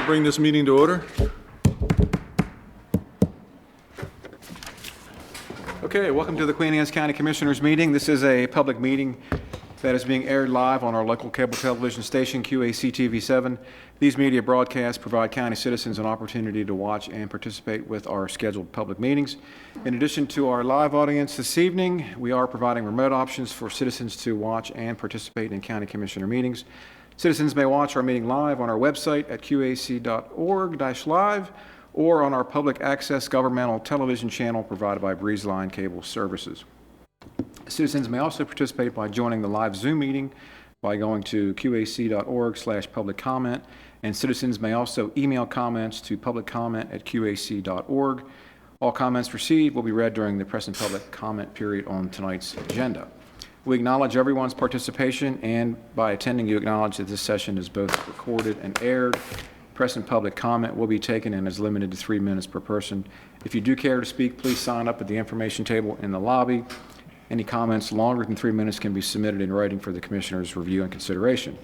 bring this meeting to order. Okay, welcome to the Queen Anne's County Commissioners meeting. This is a public meeting that is being aired live on our local cable television station, QACTV 7. These media broadcasts provide county citizens an opportunity to watch and participate with our scheduled public meetings. In addition to our live audience this evening, we are providing remote options for citizens to watch and participate in county commissioner meetings. Citizens may watch our meeting live on our website at qac.org/live or on our public access governmental television channel provided by Breezeline Cable Services. Citizens may also participate by joining the live Zoom meeting by going to qac.org/public comment, and citizens may also email comments to publiccomment@qac.org. All comments received will be read during the press and public comment period on tonight's agenda. We acknowledge everyone's participation, and by attending, you acknowledge that this session is both recorded and aired. Press and public comment will be taken and is limited to 3 minutes per person. If you do care to speak, please sign up at the information table in the lobby. Any comments longer than 3 minutes can be submitted in writing for the Commissioner's review and consideration.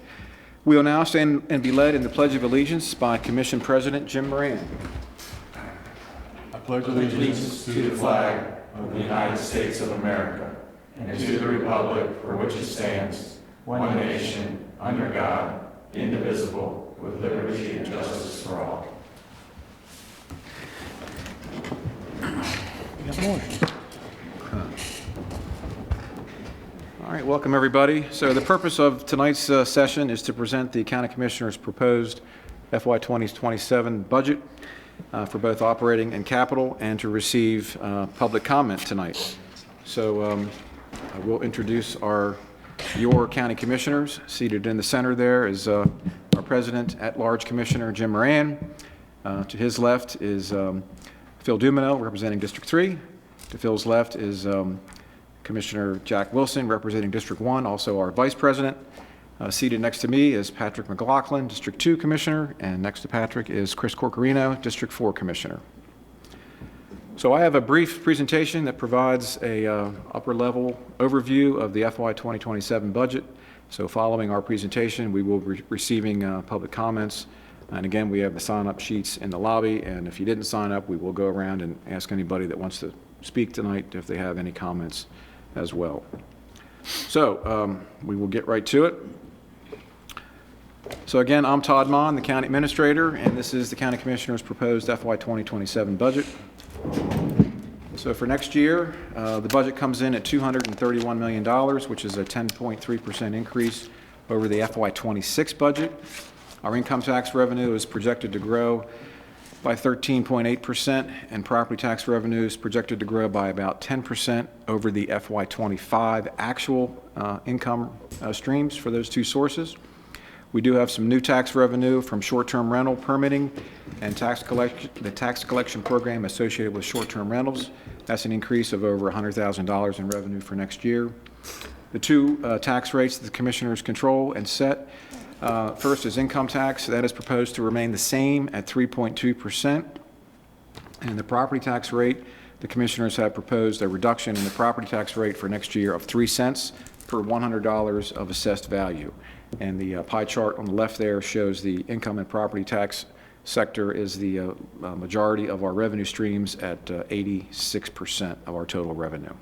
We will now stand and be led in the Pledge of Allegiance by Commission President Jim Moran. I pledge allegiance to the flag of the United States of America and to the republic for which it stands, one nation, under God, indivisible, with liberty and justice for all. Good morning. All right, welcome everybody. So the purpose of tonight's session is to present the County Commissioner's proposed FY2027 budget for both operating and capital, and to receive public comment tonight. So I will introduce your county commissioners. Seated in the center there is our President at Large Commissioner Jim Moran. To his left is Phil Dumino, representing District 3. To Phil's left is Commissioner Jack Wilson, representing District 1, also our Vice President. Seated next to me is Patrick McLaughlin, District 2 Commissioner, and next to Patrick is Chris Corcorino, District 4 Commissioner. So I have a brief presentation that provides a upper-level overview of the FY 2027 budget. So following our presentation, we will be receiving public comments. And again, we have the sign-up sheets in the lobby, and if you didn't sign up, we will go around and ask anybody that wants to speak tonight if they have any comments as well. So we will get right to it. So again, I'm Todd Mon, the County Administrator, and this is the County Commissioner's proposed FY 2027 budget. So for next year, the budget comes in at $231 million, which is a 10.3% increase over the FY26 budget. Our income tax revenue is projected to grow by 13.8%, and property tax revenue is projected to grow by about 10% over the FY25 actual income streams for those two sources. We do have some new tax revenue from short-term rental permitting and the tax collection program associated with short-term rentals. That's an increase of over $100,000 in revenue for next year. The two tax rates that the commissioners control and set. First is income tax. That is proposed to remain the same at 3.2%. And the property tax rate, the commissioners have proposed a reduction in the property tax rate for next year of 3 cents per $100 of assessed value. And the pie chart on the left there shows the income and property tax sector is the majority of our revenue streams at 86% of our total revenue.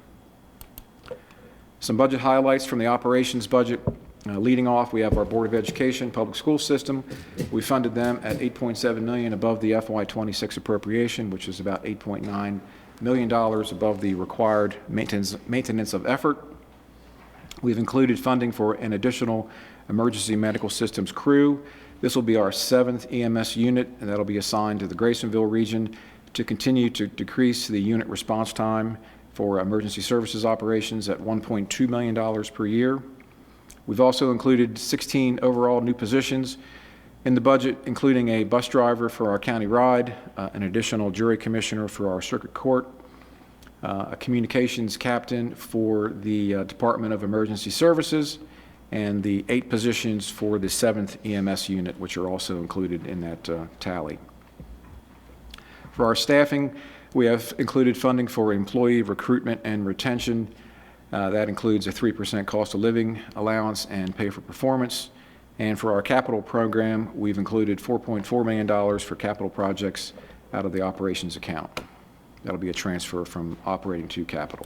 Some budget highlights from the operations budget. Leading off, we have our Board of Education public school system. We funded them at $8.7 million above the FY26 appropriation, which is about $8.9 million above the required maintenance of effort. We've included funding for an additional emergency medical systems crew. This will be our 7th EMS unit, and that'll be assigned to the Graysonville region to continue to decrease the unit response time for emergency services operations at $1.2 million per year. We've also included 16 overall new positions in the budget, including a bus driver for our county ride, an additional jury commissioner for our circuit court, a communications captain for the Department of Emergency Services, and the 8 positions for the 7th EMS unit, which are also included in that tally. For our staffing, we have included funding for employee recruitment and retention. That includes a 3% cost of living allowance and pay for performance. And for our capital program, we've included $4.4 million for capital projects out of the operations account. That'll be a transfer from operating to capital.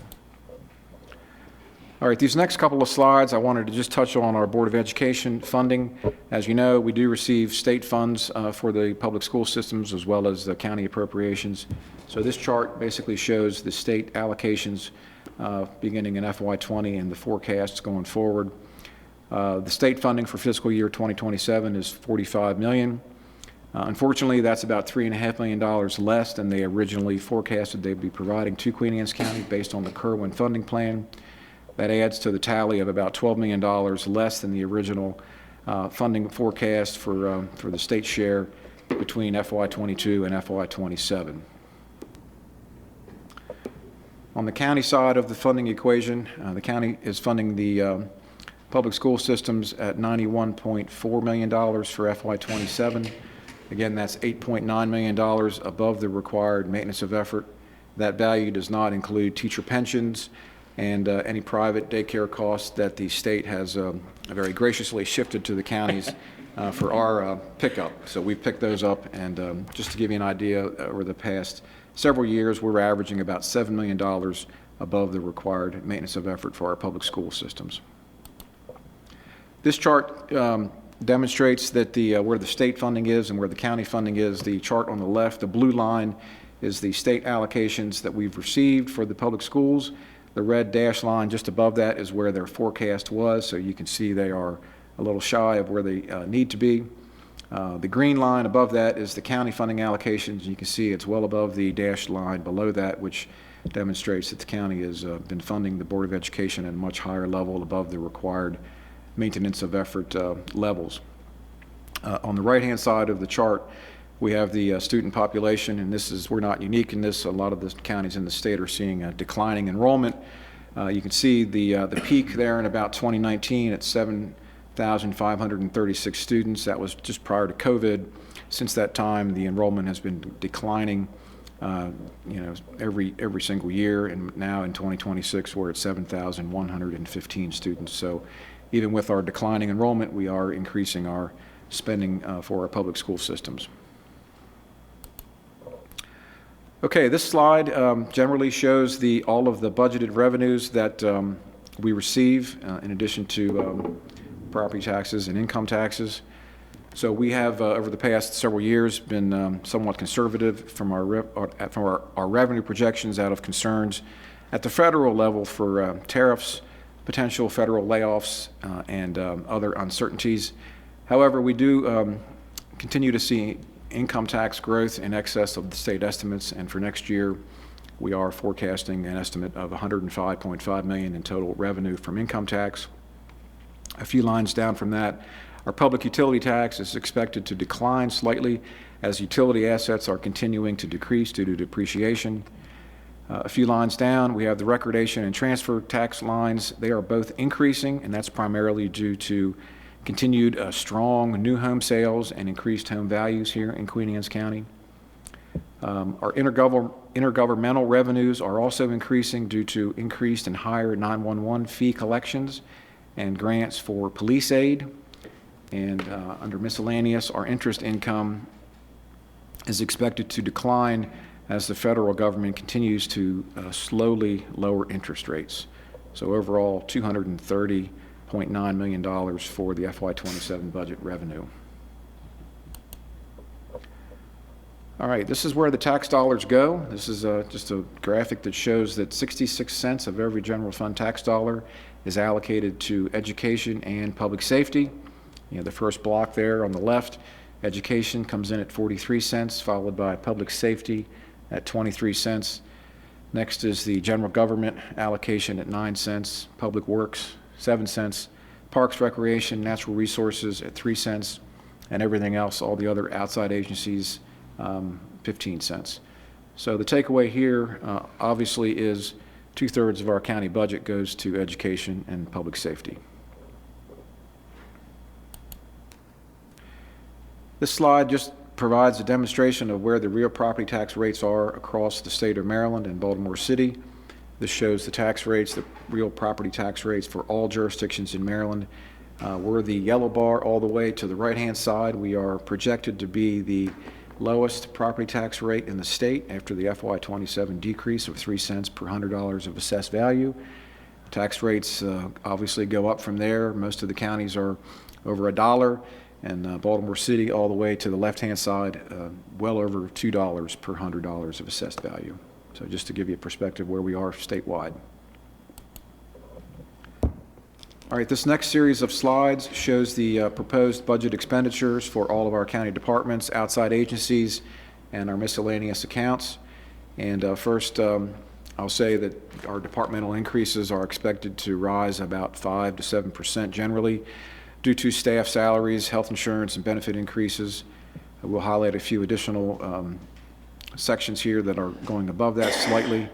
All right, these next couple of slides, I wanted to just touch on our Board of Education funding. As you know, we do receive state funds for the public school systems as well as the county appropriations. So this chart basically shows the state allocations beginning in FY20 and the forecasts going forward. The state funding for fiscal year 2027 is $45 million. Unfortunately, that's about $3.5 million less than they originally forecasted they'd be providing to Queen Anne's County based on the Kerwin funding plan. That adds to the tally of about $12 million less than the original funding forecast for the state share between FY22 and FY27. On the county side of the funding equation, the county is funding the public school systems at $91.4 million for FY27. Again, that's $8.9 million above the required maintenance of effort. That value does not include teacher pensions and any private daycare costs that the state has very graciously shifted to the counties for our pickup. So we picked those up, and just to give you an idea, over the past several years, we're averaging about $7 million above the required maintenance of effort for our public school systems. This chart demonstrates that where the state funding is and where the county funding is. The chart on the left, the blue line, is the state allocations that we've received for the public schools. The red dash line just above that is where their forecast was, so you can see they are a little shy of where they need to be. The green line above that is the county funding allocations. You can see it's well above the dashed line below that, which demonstrates that the county has been funding the Board of Education at a much higher level above the required maintenance of effort levels. On the right-hand side of the chart, we have the student population, and we're not unique in this. A lot of the counties in the state are seeing a declining enrollment. You can see the peak there in about 2019 at 7,536 students. That was just prior to COVID. Since that time, the enrollment has been declining, every single year, and now in 2026 we're at 7,115 students. So even with our declining enrollment, we are increasing our spending for our public school systems. Okay, this slide generally shows all of the budgeted revenues that we receive in addition to property taxes and income taxes. So we have, over the past several years, been somewhat conservative from our revenue projections out of concerns at the federal level for tariffs, potential federal layoffs, and other uncertainties. However, we do continue to see income tax growth in excess of the state estimates, and for next year we are forecasting an estimate of $105.5 million in total revenue from income tax. A few lines down from that, our public utility tax is expected to decline slightly as utility assets are continuing to decrease due to depreciation. A few lines down, we have the recordation and transfer tax lines. They are both increasing, and that's primarily due to continued strong new home sales and increased home values here in Queen Anne's County. Our intergovernmental revenues are also increasing due to increased and higher 911 fee collections and grants for police aid. And under miscellaneous, our interest income is expected to decline as the federal government continues to slowly lower interest rates. So overall, $230.9 million for the FY27 budget revenue. All right, this is where the tax dollars go. This is just a graphic that shows that 66 cents of every general fund tax dollar is allocated to education and public safety. The first block there on the left, education comes in at 43 cents, followed by public safety at 23 cents. Next is the general government allocation at 9 cents, public works 7 cents, parks, recreation, natural resources at 3 cents, and everything else, all the other outside agencies, 15 cents. So the takeaway here obviously is 2/3 of our county budget goes to education and public safety. This slide just provides a demonstration of where the real property tax rates are across the state of Maryland and Baltimore City. This shows the tax rates, the real property tax rates for all jurisdictions in Maryland. We're the yellow bar all the way to the right-hand side. We are projected to be the lowest property tax rate in the state after the FY27 decrease of 3 cents per $100 of assessed value. Tax rates obviously go up from there. Most of the counties are over $1, and Baltimore City all the way to the left-hand side, well over $2 per $100 of assessed value. So just to give you a perspective where we are statewide. All right, this next series of slides shows the proposed budget expenditures for all of our county departments, outside agencies, and our miscellaneous accounts. And first, I'll say that our departmental increases are expected to rise about 5 to 7% generally due to staff salaries, health insurance, and benefit increases. We'll highlight a few additional sections here that are going above that slightly.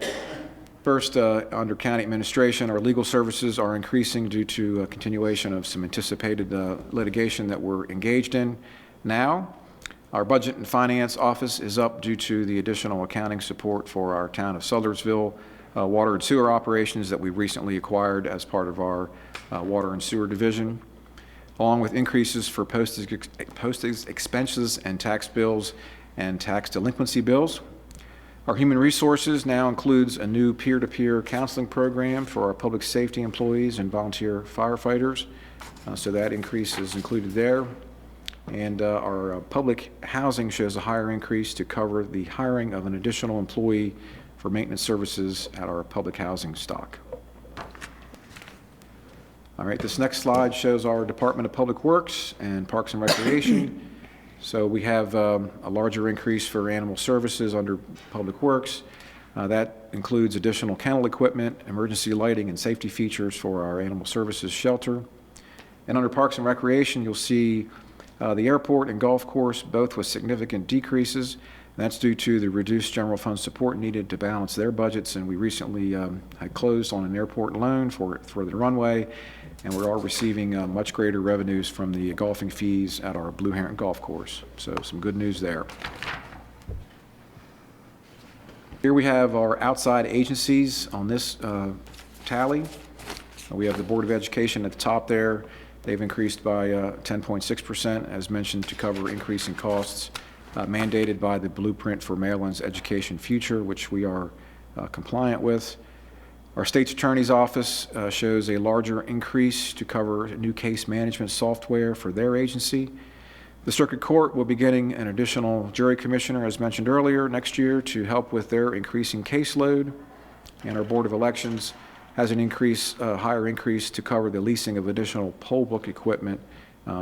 First, under county administration, our legal services are increasing due to a continuation of some anticipated litigation that we're engaged in now. Our budget and finance office is up due to the additional accounting support for our town of Sudlersville water and sewer operations that we recently acquired as part of our water and sewer division, along with increases for postage expenses and tax bills and tax delinquency bills. Our human resources now includes a new peer-to-peer counseling program for our public safety employees and volunteer firefighters. So that increase is included there. And our public housing shows a higher increase to cover the hiring of an additional employee for maintenance services at our public housing stock. All right, this next slide shows our Department of Public Works and Parks and Recreation. So we have a larger increase for animal services under Public Works. That includes additional kennel equipment, emergency lighting, and safety features for our animal services shelter. And under Parks and Recreation, you'll see the airport and golf course, both with significant decreases. And that's due to the reduced general fund support needed to balance their budgets. And we recently had closed on an airport loan for the runway. And we are receiving much greater revenues from the golfing fees at our Blue Heron Golf Course. So some good news there. Here we have our outside agencies on this tally. We have the Board of Education at the top there. They've increased by 10.6%, as mentioned, to cover increasing costs mandated by the Blueprint for Maryland's Education Future, which we are compliant with. Our state's attorney's office shows a larger increase to cover new case management software for their agency. The circuit court will be getting an additional jury commissioner, as mentioned earlier, next year to help with their increasing caseload. And our Board of Elections has an higher increase to cover the leasing of additional poll book equipment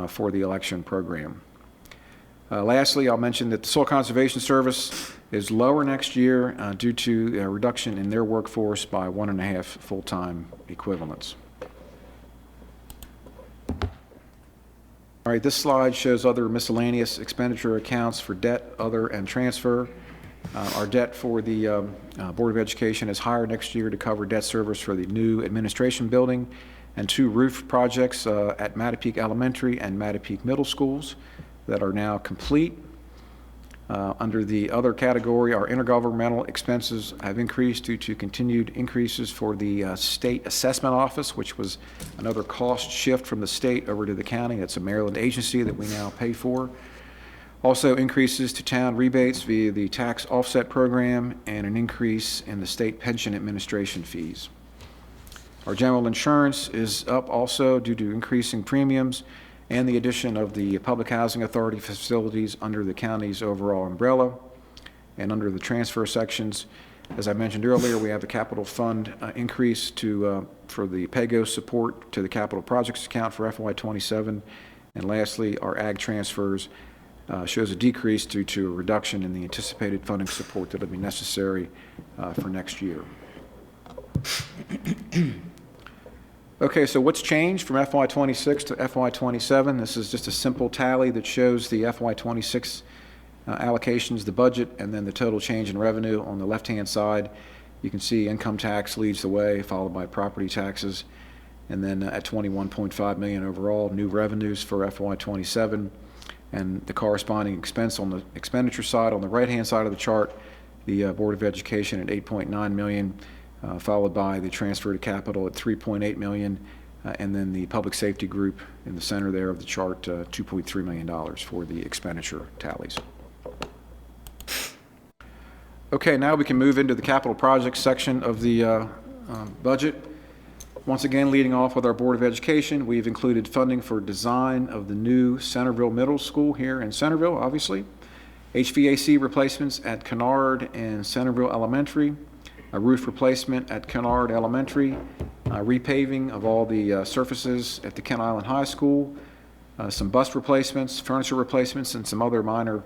for the election program. Lastly, I'll mention that the Soil Conservation Service is lower next year due to a reduction in their workforce by 1.5 full-time equivalents. All right, this slide shows other miscellaneous expenditure accounts for debt, other, and transfer. Our debt for the Board of Education is higher next year to cover debt service for the new administration building and 2 roof projects at Mattapique Elementary and Mattapique Middle Schools that are now complete. Under the other category, our intergovernmental expenses have increased due to continued increases for the State Assessment Office, which was another cost shift from the state over to the county. It's a Maryland agency that we now pay for. Also increases to town rebates via the tax offset program and an increase in the state pension administration fees. Our general insurance is up also due to increasing premiums and the addition of the Public Housing Authority facilities under the county's overall umbrella. And under the transfer sections, as I mentioned earlier, we have the capital fund increase for the PAYGO support to the capital projects account for FY27. And lastly, our ag transfers shows a decrease due to a reduction in the anticipated funding support that will be necessary for next year. Okay, so what's changed from FY26 to FY27? This is just a simple tally that shows the FY26 allocations, the budget, and then the total change in revenue. On the left-hand side, you can see income tax leads the way, followed by property taxes, and then at $21.5 million overall, new revenues for FY27, and the corresponding expense on the expenditure side. On the right-hand side of the chart, the Board of Education at $8.9 million, followed by the transfer to capital at $3.8 million, And then the public safety group in the center there of the chart, $2.3 million for the expenditure tallies. Okay, now we can move into the capital projects section of the budget. Once again, leading off with our Board of Education, we've included funding for design of the new Centreville Middle School here in Centreville, obviously. HVAC replacements at Kennard and Centreville Elementary, a roof replacement at Kennard Elementary, repaving of all the surfaces at the Kent Island High School, some bus replacements, furniture replacements, and some other minor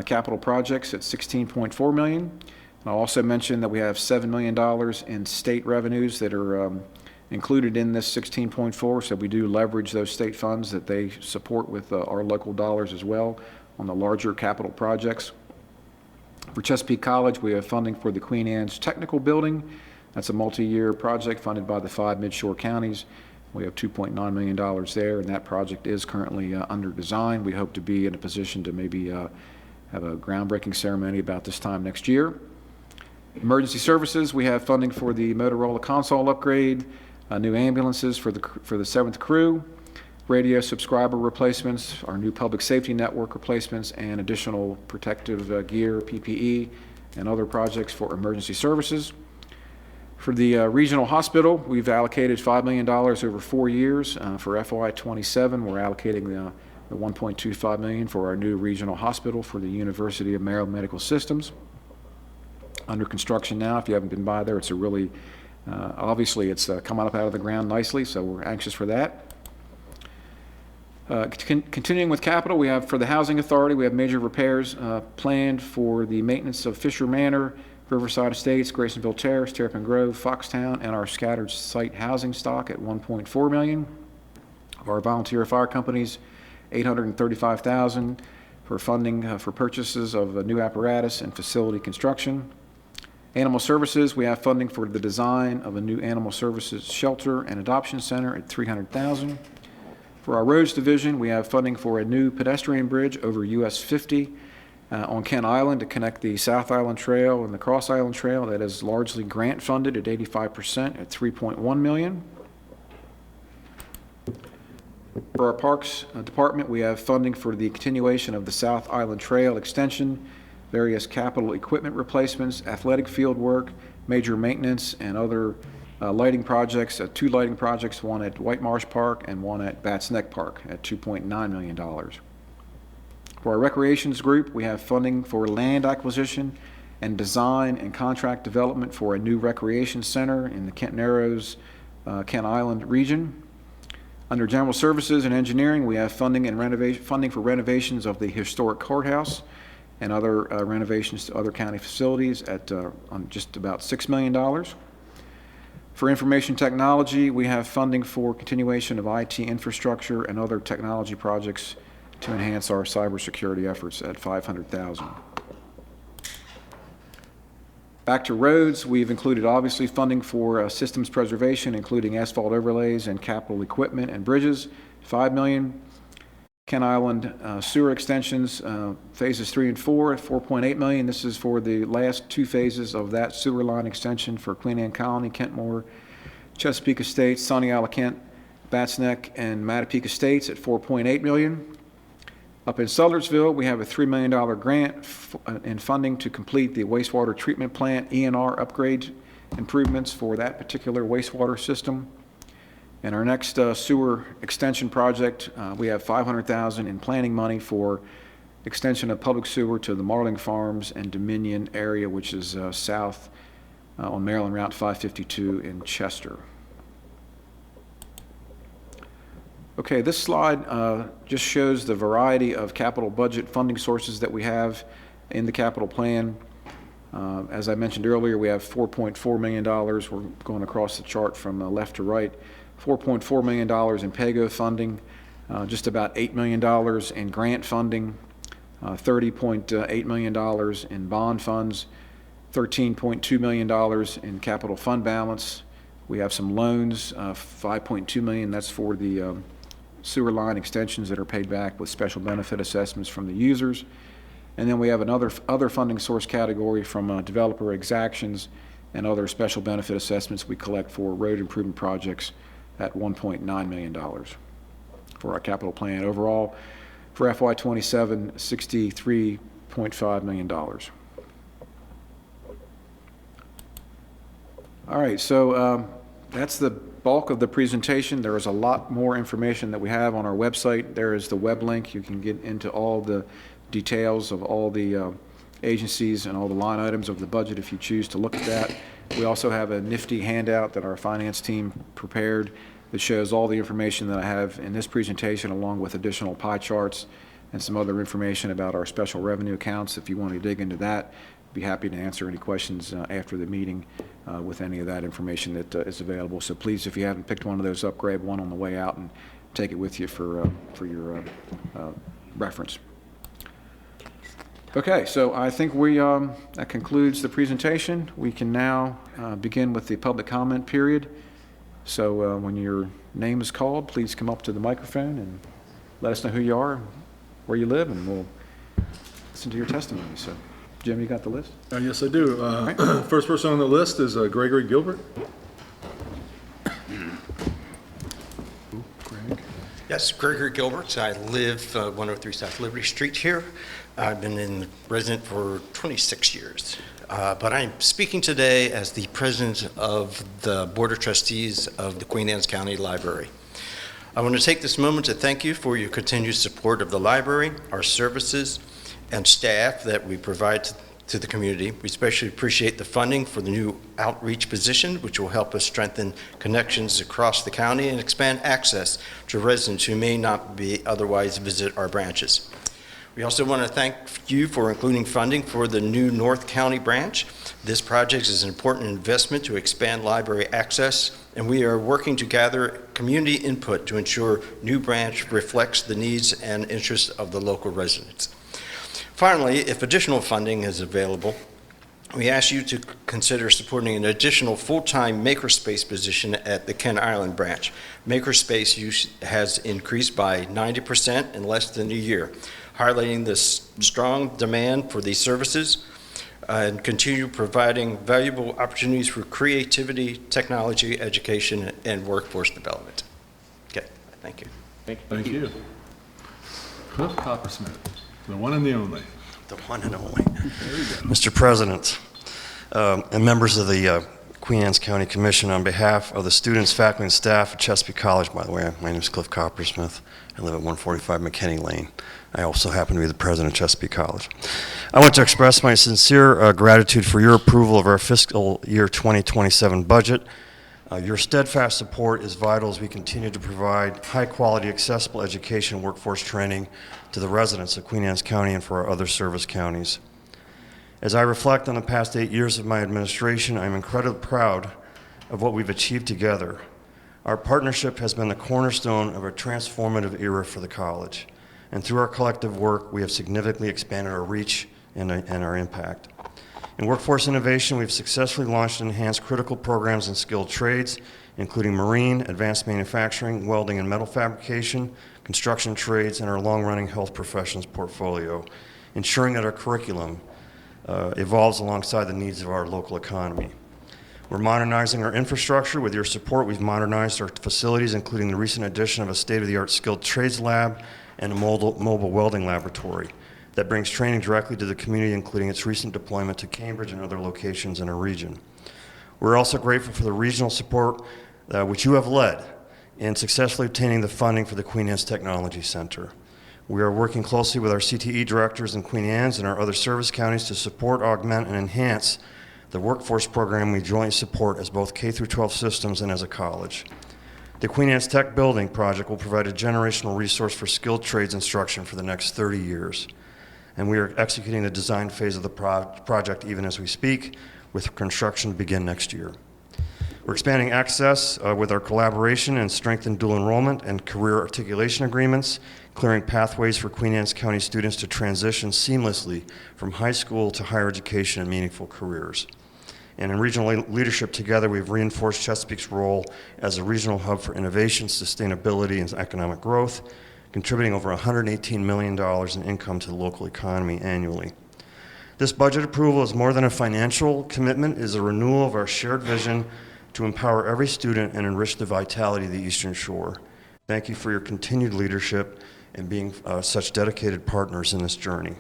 capital projects at $16.4 million. And I'll also mention that we have $7 million in state revenues that are included in this 16.4, so we do leverage those state funds that they support with our local dollars as well on the larger capital projects. For Chesapeake College, we have funding for the Queen Anne's Technical Building. That's a multi-year project funded by the 5 midshore counties. We have $2.9 million there, and that project is currently under design. We hope to be in a position to maybe have a groundbreaking ceremony about this time next year. Emergency services, we have funding for the Motorola console upgrade, new ambulances for the 7th crew, radio subscriber replacements, our new public safety network replacements, and additional protective gear, PPE, and other projects for emergency services. For the regional hospital, we've allocated $5 million over 4 years. For FY2027, we're allocating the $1.25 million for our new regional hospital for the University of Maryland Medical Systems. Under construction now. If you haven't been by there, it's a really obviously, it's coming up out of the ground nicely, so we're anxious for that. Continuing with capital, we have for the Housing Authority, we have major repairs planned for the maintenance of Fisher Manor, Riverside Estates, Graysonville Terrace, Terrapin Grove, Foxtown, and our scattered site housing stock at $1.4 million. Of our volunteer fire companies, $835,000 for funding for purchases of new apparatus and facility construction. Animal Services, we have funding for the design of a new animal services shelter and adoption center at $300,000. For our roads division, we have funding for a new pedestrian bridge over US 50 on Kent Island to connect the South Island Trail and the Cross Island Trail. That is largely grant funded at 85% at $3.1 million. For our Parks Department, we have funding for the continuation of the South Island Trail extension, various capital equipment replacements, athletic field work, major maintenance, and other lighting projects, 2 lighting projects, one at White Marsh Park and one at Bats Neck Park at $2.9 million. For our recreations group, we have funding for land acquisition and design and contract development for a new recreation center in the Kent Narrows, Kent Island region. Under general services and engineering, we have funding for renovations of the historic courthouse and other renovations to other county facilities at on just about $6 million. For information technology, we have funding for continuation of IT infrastructure and other technology projects to enhance our cybersecurity efforts at $500,000. Back to roads, we've included obviously funding for systems preservation, including asphalt overlays and capital equipment and bridges, $5 million. Kent Island sewer extensions, phases 3 and 4 at $4.8 million. This is for the last 2 phases of that sewer line extension for Queen Anne Colony, Kentmore, Chesapeake Estates, Sunny Isle, Kent, Bats Neck, and Mattapique Estates at $4.8 million. Up in Sudlersville, we have a $3 million grant in funding to complete the wastewater treatment plant ENR upgrade improvements for that particular wastewater system. And our next sewer extension project, we have $500,000 in planning money for extension of public sewer to the Marling Farms and Dominion area, which is south on Maryland Route 552 in Chester. Okay, this slide just shows the variety of capital budget funding sources that we have in the capital plan. As I mentioned earlier, we have $4.4 million. We're going across the chart from left to right. $4.4 million in PAYGO funding, just about $8 million in grant funding, $30.8 million in bond funds, $13.2 million in capital fund balance. We have some loans, $5.2 million. That's for the sewer line extensions that are paid back with special benefit assessments from the users. And then we have another funding source category from developer exactions and other special benefit assessments we collect for road improvement projects at $1.9 million for our capital plan. Overall, for FY27, $63.5 million. All right, so that's the bulk of the presentation. There is a lot more information that we have on our website. There is the web link. You can get into all the details of all the agencies and all the line items of the budget if you choose to look at that. We also have a nifty handout that our finance team prepared that shows all the information that I have in this presentation, along with additional pie charts and some other information about our special revenue accounts. If you want to dig into that, I'd be happy to answer any questions after the meeting with any of that information that is available. So please, if you haven't picked one of those up, grab one on the way out and take it with you for your reference. Okay, so I think that concludes the presentation. We can now begin with the public comment period. So when your name is called, please come up to the microphone and let us know who you are, where you live, and we'll listen to your testimony. So, Jim, you got the list? Yes, I do. Right. First person on the list is Gregory Gilbert. Greg. Yes, Gregory Gilbert. I live 103 South Liberty Street here. I've been in resident for 26 years. But I'm speaking today as the president of the Board of Trustees of the Queen Anne's County Library. I want to take this moment to thank you for your continued support of the library, our services, and staff that we provide to the community. We especially appreciate the funding for the new outreach position, which will help us strengthen connections across the county and expand access to residents who may not be otherwise visit our branches. We also want to thank you for including funding for the new North County branch. This project is an important investment to expand library access, and we are working to gather community input to ensure new branch reflects the needs and interests of the local residents. Finally, if additional funding is available, we ask you to consider supporting an additional full-time makerspace position at the Kent Island branch. Makerspace use has increased by 90% in less than a year, highlighting the strong demand for these services and continue providing valuable opportunities for creativity, technology, education, and workforce development. Okay, thank you. Thank you. Cliff Coppersmith, the one and the only. The one and only. Mr. President, and members of the Queen Anne's County Commission, on behalf of the students, faculty, and staff at Chesapeake College, by the way, my name is Cliff Coppersmith. I live at 145 McKinney Lane. I also happen to be the president of Chesapeake College. I want to express my sincere gratitude for your approval of our fiscal year 2027 budget. Your steadfast support is vital as we continue to provide high-quality, accessible education and workforce training to the residents of Queen Anne's County and for our other service counties. As I reflect on the past 8 years of my administration, I'm incredibly proud of what we've achieved together. Our partnership has been the cornerstone of a transformative era for the college. And through our collective work, we have significantly expanded our reach and our impact. In workforce innovation, we've successfully launched and enhanced critical programs in skilled trades, including marine, advanced manufacturing, welding and metal fabrication, construction trades, and our long-running health professions portfolio, ensuring that our curriculum evolves alongside the needs of our local economy. We're modernizing our infrastructure. With your support, we've modernized our facilities, including the recent addition of a state-of-the-art skilled trades lab and a mobile welding laboratory that brings training directly to the community, including its recent deployment to Cambridge and other locations in our region. We're also grateful for the regional support which you have led in successfully obtaining the funding for the Queen Anne's Technology Center. We are working closely with our CTE directors in Queen Anne's and our other service counties to support, augment, and enhance the workforce program we jointly support as both K-12 systems and as a college. The Queen Anne's Tech Building project will provide a generational resource for skilled trades instruction for the next 30 years. And we are executing the design phase of the project even as we speak, with construction to begin next year. We're expanding access with our collaboration and strengthened dual enrollment and career articulation agreements, clearing pathways for Queen Anne's County students to transition seamlessly from high school to higher education and meaningful careers. And in regional leadership together, we've reinforced Chesapeake's role as a regional hub for innovation, sustainability, and economic growth, contributing over $118 million in income to the local economy annually. This budget approval is more than a financial commitment, it is a renewal of our shared vision to empower every student and enrich the vitality of the Eastern Shore. Thank you for your continued leadership and being such dedicated partners in this journey.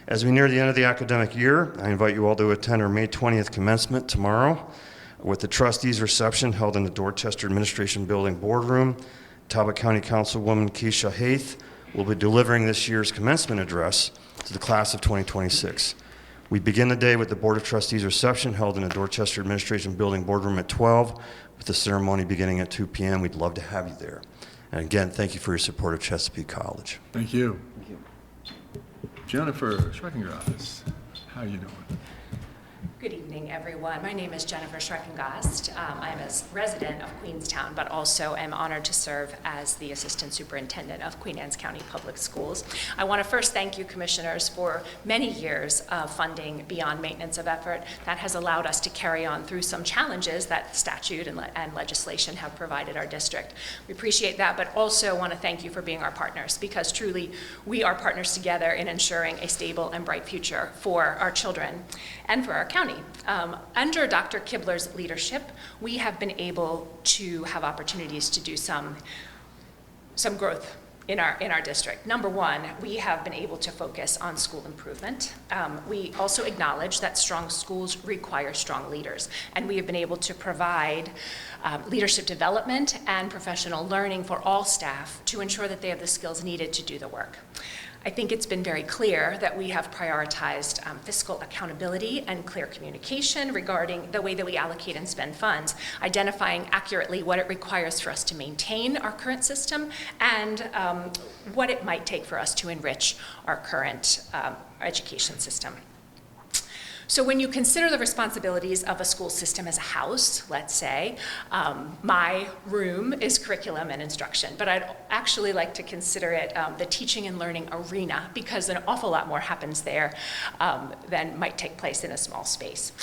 As we near the end of the academic year, I invite you all to attend our May 20th commencement tomorrow with the trustees reception held in the Dorchester Administration Building boardroom. Talbot County Councilwoman Keisha Haith will be delivering this year's commencement address to the class of 2026. We begin the day with the Board of Trustees reception held in the Dorchester Administration Building boardroom at 12, with the ceremony beginning at 2 p.m. We'd love to have you there. And again, thank you for your support of Chesapeake College. Thank you. Jennifer Schreckengrast, how you doing? Good evening, everyone. My name is Jennifer Schreckengast. I'm a resident of Queenstown, but also am honored to serve as the Assistant Superintendent of Queen Anne's County Public Schools. I want to first thank you, Commissioners, for many years of funding beyond maintenance of effort. That has allowed us to carry on through some challenges that statute and legislation have provided our district. We appreciate that, but also want to thank you for being our partners, because truly we are partners together in ensuring a stable and bright future for our children and for our county. Under Dr. Kibler's leadership, we have been able to have opportunities to do some growth in our district. Number one, we have been able to focus on school improvement. We also acknowledge that strong schools require strong leaders, and we have been able to provide leadership development and professional learning for all staff to ensure that they have the skills needed to do the work. I think it's been very clear that we have prioritized fiscal accountability and clear communication regarding the way that we allocate and spend funds, identifying accurately what it requires for us to maintain our current system and what it might take for us to enrich our current education system. So when you consider the responsibilities of a school system as a house, let's say, my room is curriculum and instruction, but I'd actually like to consider it the teaching and learning arena, because an awful lot more happens there than might take place in a small space.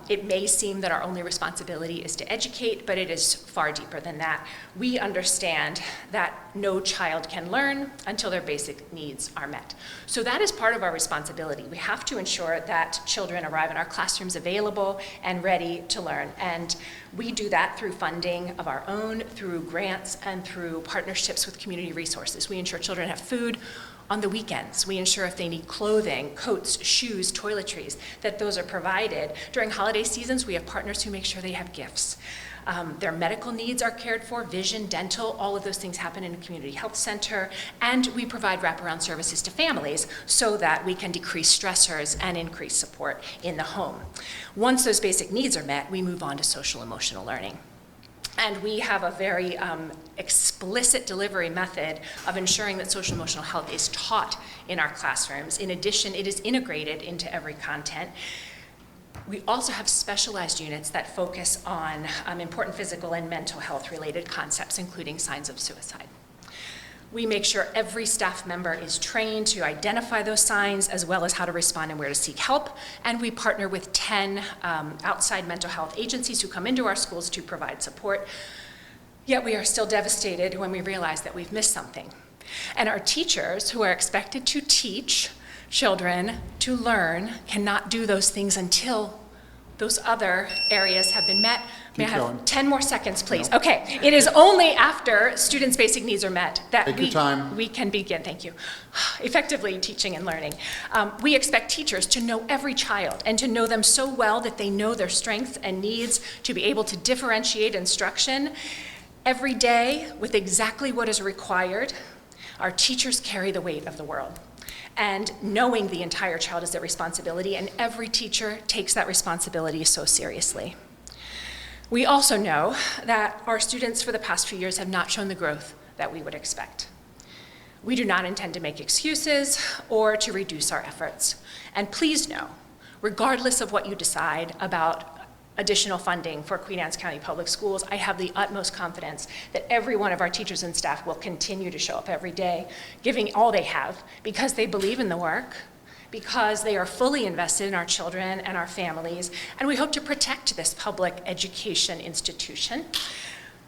It may seem that our only responsibility is to educate, but it is far deeper than that. We understand that no child can learn until their basic needs are met. So that is part of our responsibility. We have to ensure that children arrive in our classrooms available and ready to learn. And we do that through funding of our own, through grants, and through partnerships with community resources. We ensure children have food on the weekends. We ensure if they need clothing, coats, shoes, toiletries, that those are provided. During holiday seasons, we have partners who make sure they have gifts. Their medical needs are cared for, vision, dental, all of those things happen in a community health center, and we provide wraparound services to families so that we can decrease stressors and increase support in the home. Once those basic needs are met, we move on to social emotional learning. And we have a very explicit delivery method of ensuring that social emotional health is taught in our classrooms. In addition, it is integrated into every content. We also have specialized units that focus on important physical and mental health related concepts, including signs of suicide. We make sure every staff member is trained to identify those signs, as well as how to respond and where to seek help. And we partner with 10 outside mental health agencies who come into our schools to provide support. Yet we are still devastated when we realize that we've missed something. And our teachers, who are expected to teach children to learn, cannot do those things until those other areas have been met. May I have 10 more seconds, please? No. Okay, it is only after students' basic needs are met that we can begin, thank you, effectively teaching and learning. We expect teachers to know every child and to know them so well that they know their strengths and needs, to be able to differentiate instruction every day with exactly what is required. Our teachers carry the weight of the world. And knowing the entire child is their responsibility, and every teacher takes that responsibility so seriously. We also know that our students for the past few years have not shown the growth that we would expect. We do not intend to make excuses or to reduce our efforts. And please know, regardless of what you decide about additional funding for Queen Anne's County Public Schools, I have the utmost confidence that every one of our teachers and staff will continue to show up every day, giving all they have, because they believe in the work, because they are fully invested in our children and our families, and we hope to protect this public education institution.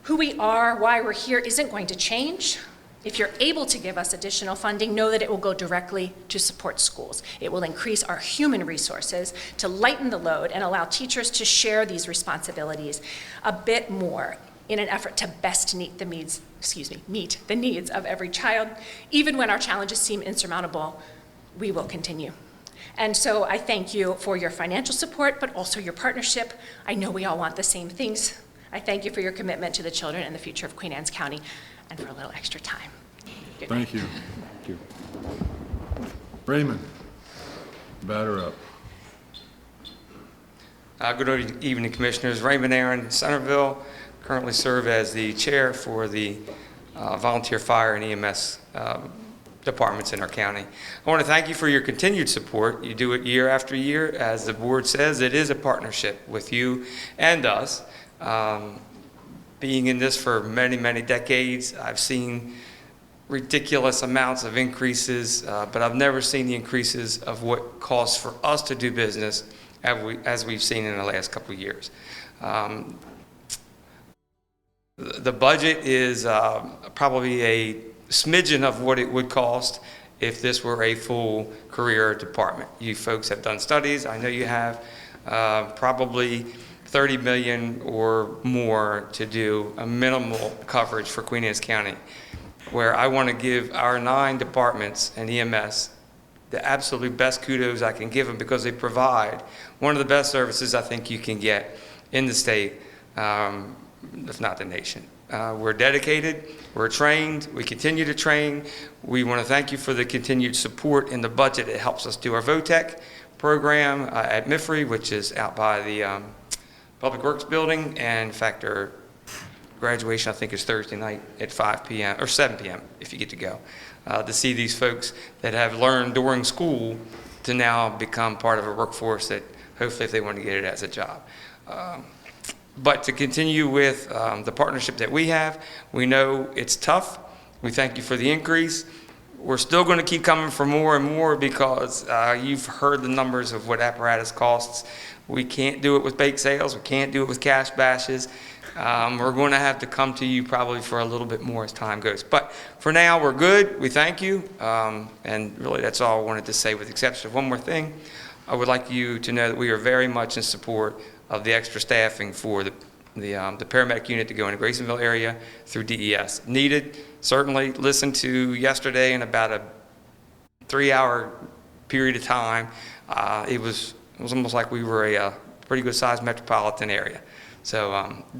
Who we are, why we're here, isn't going to change. If you're able to give us additional funding, know that it will go directly to support schools. It will increase our human resources to lighten the load and allow teachers to share these responsibilities a bit more in an effort to best meet the needs of every child. Even when our challenges seem insurmountable, we will continue. And so I thank you for your financial support, but also your partnership. I know we all want the same things. I thank you for your commitment to the children and the future of Queen Anne's County, and for a little extra time. Good night. Thank you. Raymond, batter up. Good evening, Commissioners. Raymond Aaron, Centreville. Currently serve as the chair for the volunteer fire and EMS departments in our county. I want to thank you for your continued support. You do it year after year. As the board says, it is a partnership with you and us. Being in this for many, many decades, I've seen ridiculous amounts of increases, but I've never seen the increases of what costs for us to do business as we've seen in the last couple of years. The budget is probably a smidgen of what it would cost if this were a full career department. You folks have done studies, I know you have, probably 30 million or more to do a minimal coverage for Queen Anne's County, where I want to give our 9 departments and EMS the absolute best kudos I can give them, because they provide one of the best services I think you can get in the state, if not the nation. We're dedicated, we're trained, we continue to train. We want to thank you for the continued support in the budget. It helps us do our VOTEC program at MIFRE, which is out by the Public Works Building, and in fact, our graduation, I think, is Thursday night at 5 p.m. or 7 p.m. if you get to go, to see these folks that have learned during school to now become part of a workforce that hopefully, if they want to get it as a job. But to continue with the partnership that we have, we know it's tough. We thank you for the increase. We're still going to keep coming for more and more, because you've heard the numbers of what apparatus costs. We can't do it with bake sales. We can't do it with cash bashes. We're going to have to come to you probably for a little bit more as time goes. But for now, we're good. We thank you. And really, that's all I wanted to say, with the exception of one more thing. I would like you to know that we are very much in support of the extra staffing for the paramedic unit to go into Graysonville area through DES. Needed, certainly. Listened to yesterday in about a 3-hour period of time. It was almost like we were a pretty good sized metropolitan area. So,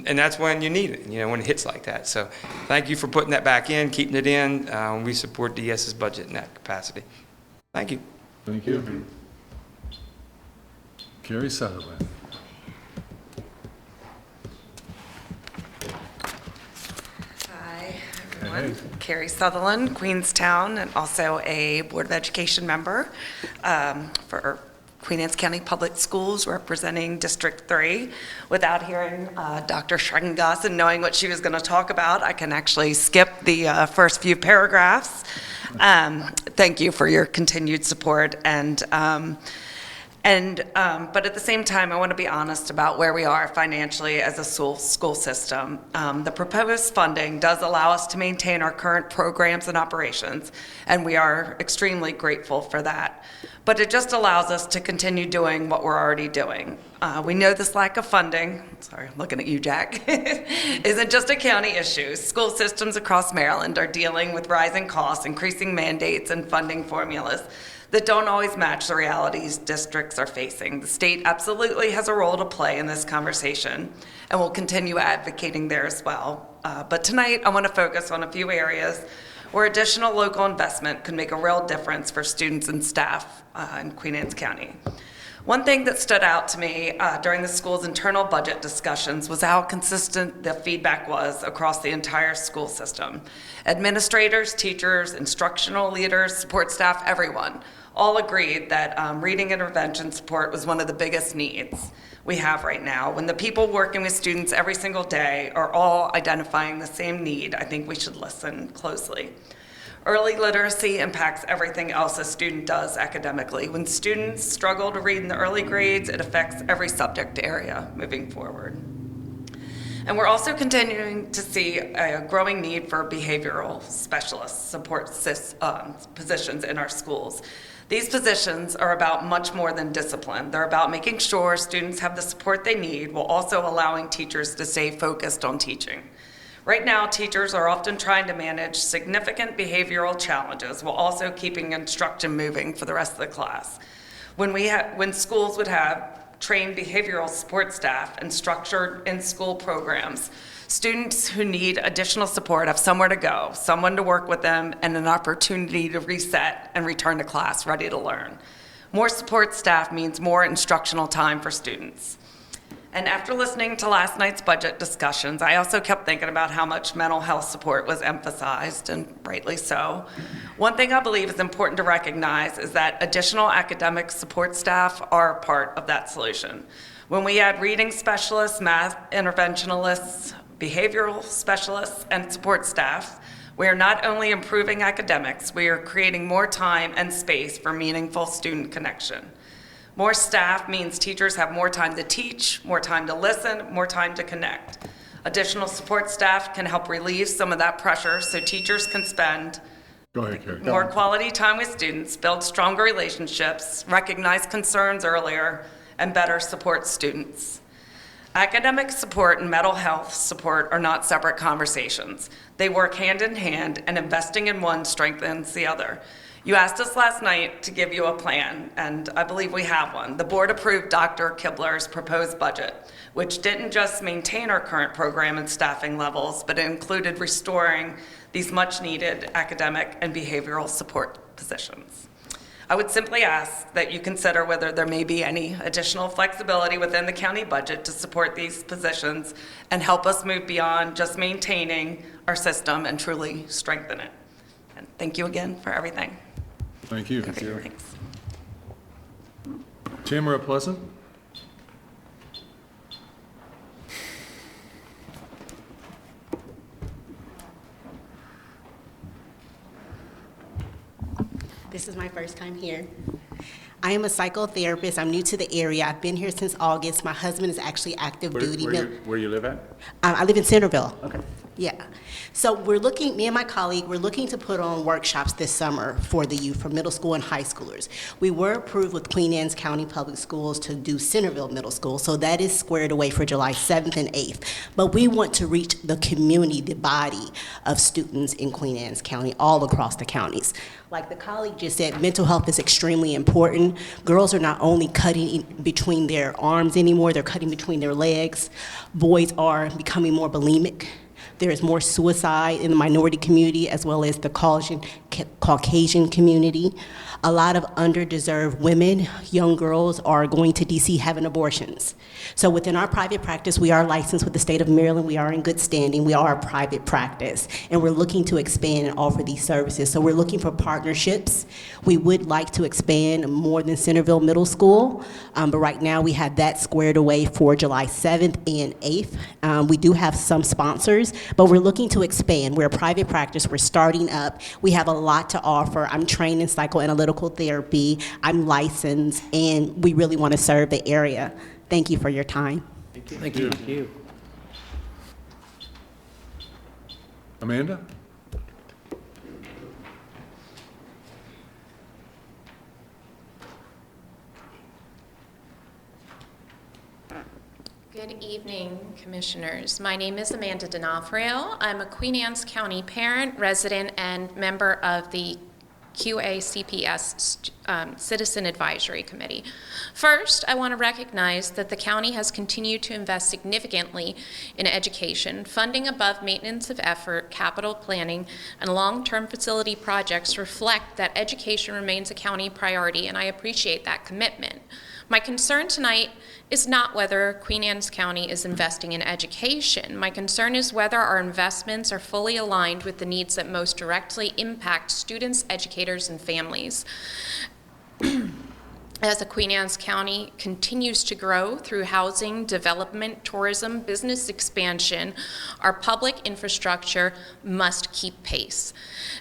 and that's when you need it, when it hits like that. So thank you for putting that back in, keeping it in. We support DS's budget in that capacity. Thank you. Thank you. Carrie Sutherland. Hi, everyone. Carrie Sutherland, Queenstown, and also a Board of Education member for Queen Anne's County Public Schools, representing District 3. Without hearing Dr. Schreckengoss and knowing what she was going to talk about, I can actually skip the first few paragraphs. Thank you for your continued support. But at the same time, I want to be honest about where we are financially as a school system. The proposed funding does allow us to maintain our current programs and operations, and we are extremely grateful for that. But it just allows us to continue doing what we're already doing. We know this lack of funding, sorry, I'm looking at you, Jack, isn't just a county issue. School systems across Maryland are dealing with rising costs, increasing mandates, and funding formulas that don't always match the realities districts are facing. The state absolutely has a role to play in this conversation, and will continue advocating there as well. But tonight, I want to focus on a few areas where additional local investment could make a real difference for students and staff in Queen Anne's County. One thing that stood out to me during the school's internal budget discussions was how consistent the feedback was across the entire school system. Administrators, teachers, instructional leaders, support staff, everyone all agreed that reading intervention support was one of the biggest needs we have right now. When the people working with students every single day are all identifying the same need, I think we should listen closely. Early literacy impacts everything else a student does academically. When students struggle to read in the early grades, it affects every subject area moving forward. And we're also continuing to see a growing need for behavioral specialist support positions in our schools. These positions are about much more than discipline. They're about making sure students have the support they need while also allowing teachers to stay focused on teaching. Right now, teachers are often trying to manage significant behavioral challenges while also keeping instruction moving for the rest of the class. When schools would have trained behavioral support staff and structured in-school programs, students who need additional support have somewhere to go, someone to work with them, and an opportunity to reset and return to class ready to learn. More support staff means more instructional time for students. And after listening to last night's budget discussions, I also kept thinking about how much mental health support was emphasized, and rightly so. One thing I believe is important to recognize is that additional academic support staff are a part of that solution. When we add reading specialists, math interventionalists, behavioral specialists, and support staff, we are not only improving academics, we are creating more time and space for meaningful student connection. More staff means teachers have more time to teach, more time to listen, more time to connect. Additional support staff can help relieve some of that pressure so teachers can spend Go ahead, Carrie. more quality time with students, build stronger relationships, recognize concerns earlier, and better support students. Academic support and mental health support are not separate conversations. They work hand in hand, and investing in one strengthens the other. You asked us last night to give you a plan, and I believe we have one. The board approved Dr. Kibler's proposed budget, which didn't just maintain our current program and staffing levels, but it included restoring these much-needed academic and behavioral support positions. I would simply ask that you consider whether there may be any additional flexibility within the county budget to support these positions and help us move beyond just maintaining our system and truly strengthen it. And thank you again for everything. Thank you. Okay, thanks. Tamara Pleasant? This is my first time here. I am a psychotherapist. I'm new to the area. I've been here since August. My husband is actually active duty. Where you live at? I live in Centreville. Okay. Yeah. So me and my colleague, we're looking to put on workshops this summer for the youth, for middle school and high schoolers. We were approved with Queen Anne's County Public Schools to do Centreville Middle School, so that is squared away for July 7th and 8th. But we want to reach the community, the body of students in Queen Anne's County, all across the counties. Like the colleague just said, mental health is extremely important. Girls are not only cutting in between their arms anymore, they're cutting between their legs. Boys are becoming more bulimic. There is more suicide in the minority community as well as the Caucasian community. A lot of underdeserved women, young girls, are going to DC having abortions. So within our private practice, we are licensed with the state of Maryland. We are in good standing. We are a private practice, and we're looking to expand and offer these services. So we're looking for partnerships. We would like to expand more than Centreville Middle School, but right now we have that squared away for July 7th and 8th. We do have some sponsors, but we're looking to expand. We're a private practice. We're starting up. We have a lot to offer. I'm trained in psychoanalytical therapy. I'm licensed, and we really want to serve the area. Thank you for your time. Thank you. Amanda? Good evening, Commissioners. My name is Amanda D'Onofrio. I'm a Queen Anne's County parent, resident, and member of the QACPS Citizen Advisory Committee. First, I want to recognize that the county has continued to invest significantly in education. Funding above maintenance of effort, capital planning, and long-term facility projects reflect that education remains a county priority, and I appreciate that commitment. My concern tonight is not whether Queen Anne's County is investing in education. My concern is whether our investments are fully aligned with the needs that most directly impact students, educators, and families. As the Queen Anne's County continues to grow through housing, development, tourism, business expansion, our public infrastructure must keep pace.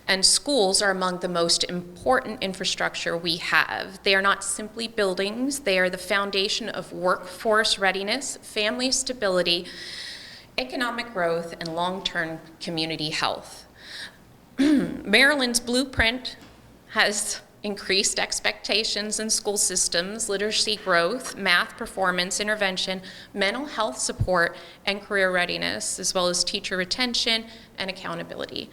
And schools are among the most important infrastructure we have. They are not simply buildings, they are the foundation of workforce readiness, family stability, economic growth, and long-term community health. Maryland's blueprint has increased expectations in school systems, literacy growth, math performance, intervention, mental health support, and career readiness, as well as teacher retention and accountability.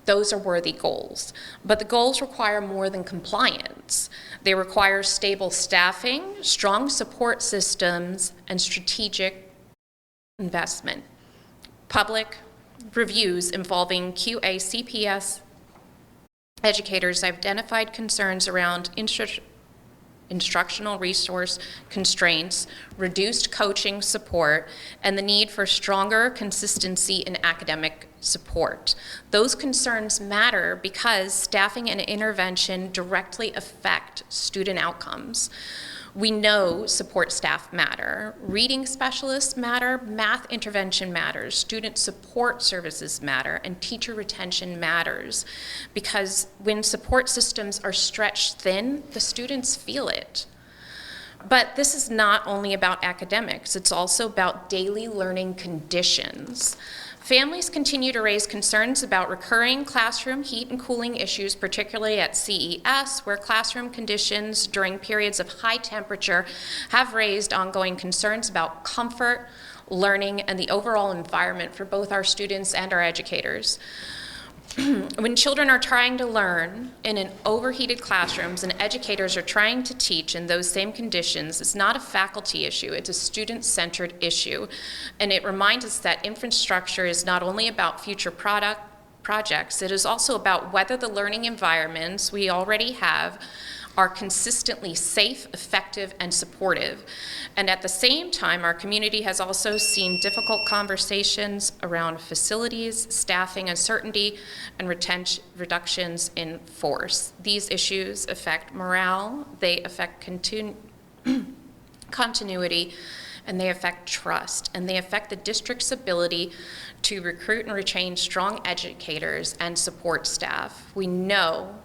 Those are worthy goals, but the goals require more than compliance. They require stable staffing, strong support systems, and strategic investment. Public reviews involving QACPS educators identified concerns around instructional resource constraints, reduced coaching support, and the need for stronger consistency in academic support. Those concerns matter because staffing and intervention directly affect student outcomes. We know support staff matter, reading specialists matter, math intervention matters, student support services matter, and teacher retention matters. Because when support systems are stretched thin, the students feel it. But this is not only about academics, it's also about daily learning conditions. Families continue to raise concerns about recurring classroom heat and cooling issues, particularly at CES, where classroom conditions during periods of high temperature have raised ongoing concerns about comfort, learning, and the overall environment for both our students and our educators. When children are trying to learn in an overheated classrooms and educators are trying to teach in those same conditions, it's not a faculty issue, it's a student-centered issue. And it reminds us that infrastructure is not only about future projects, it is also about whether the learning environments we already have are consistently safe, effective, and supportive. And at the same time, our community has also seen difficult conversations around facilities, staffing uncertainty, and reductions in force. These issues affect morale, they affect continuity, and they affect trust, and they affect the district's ability to recruit and retain strong educators and support staff. We know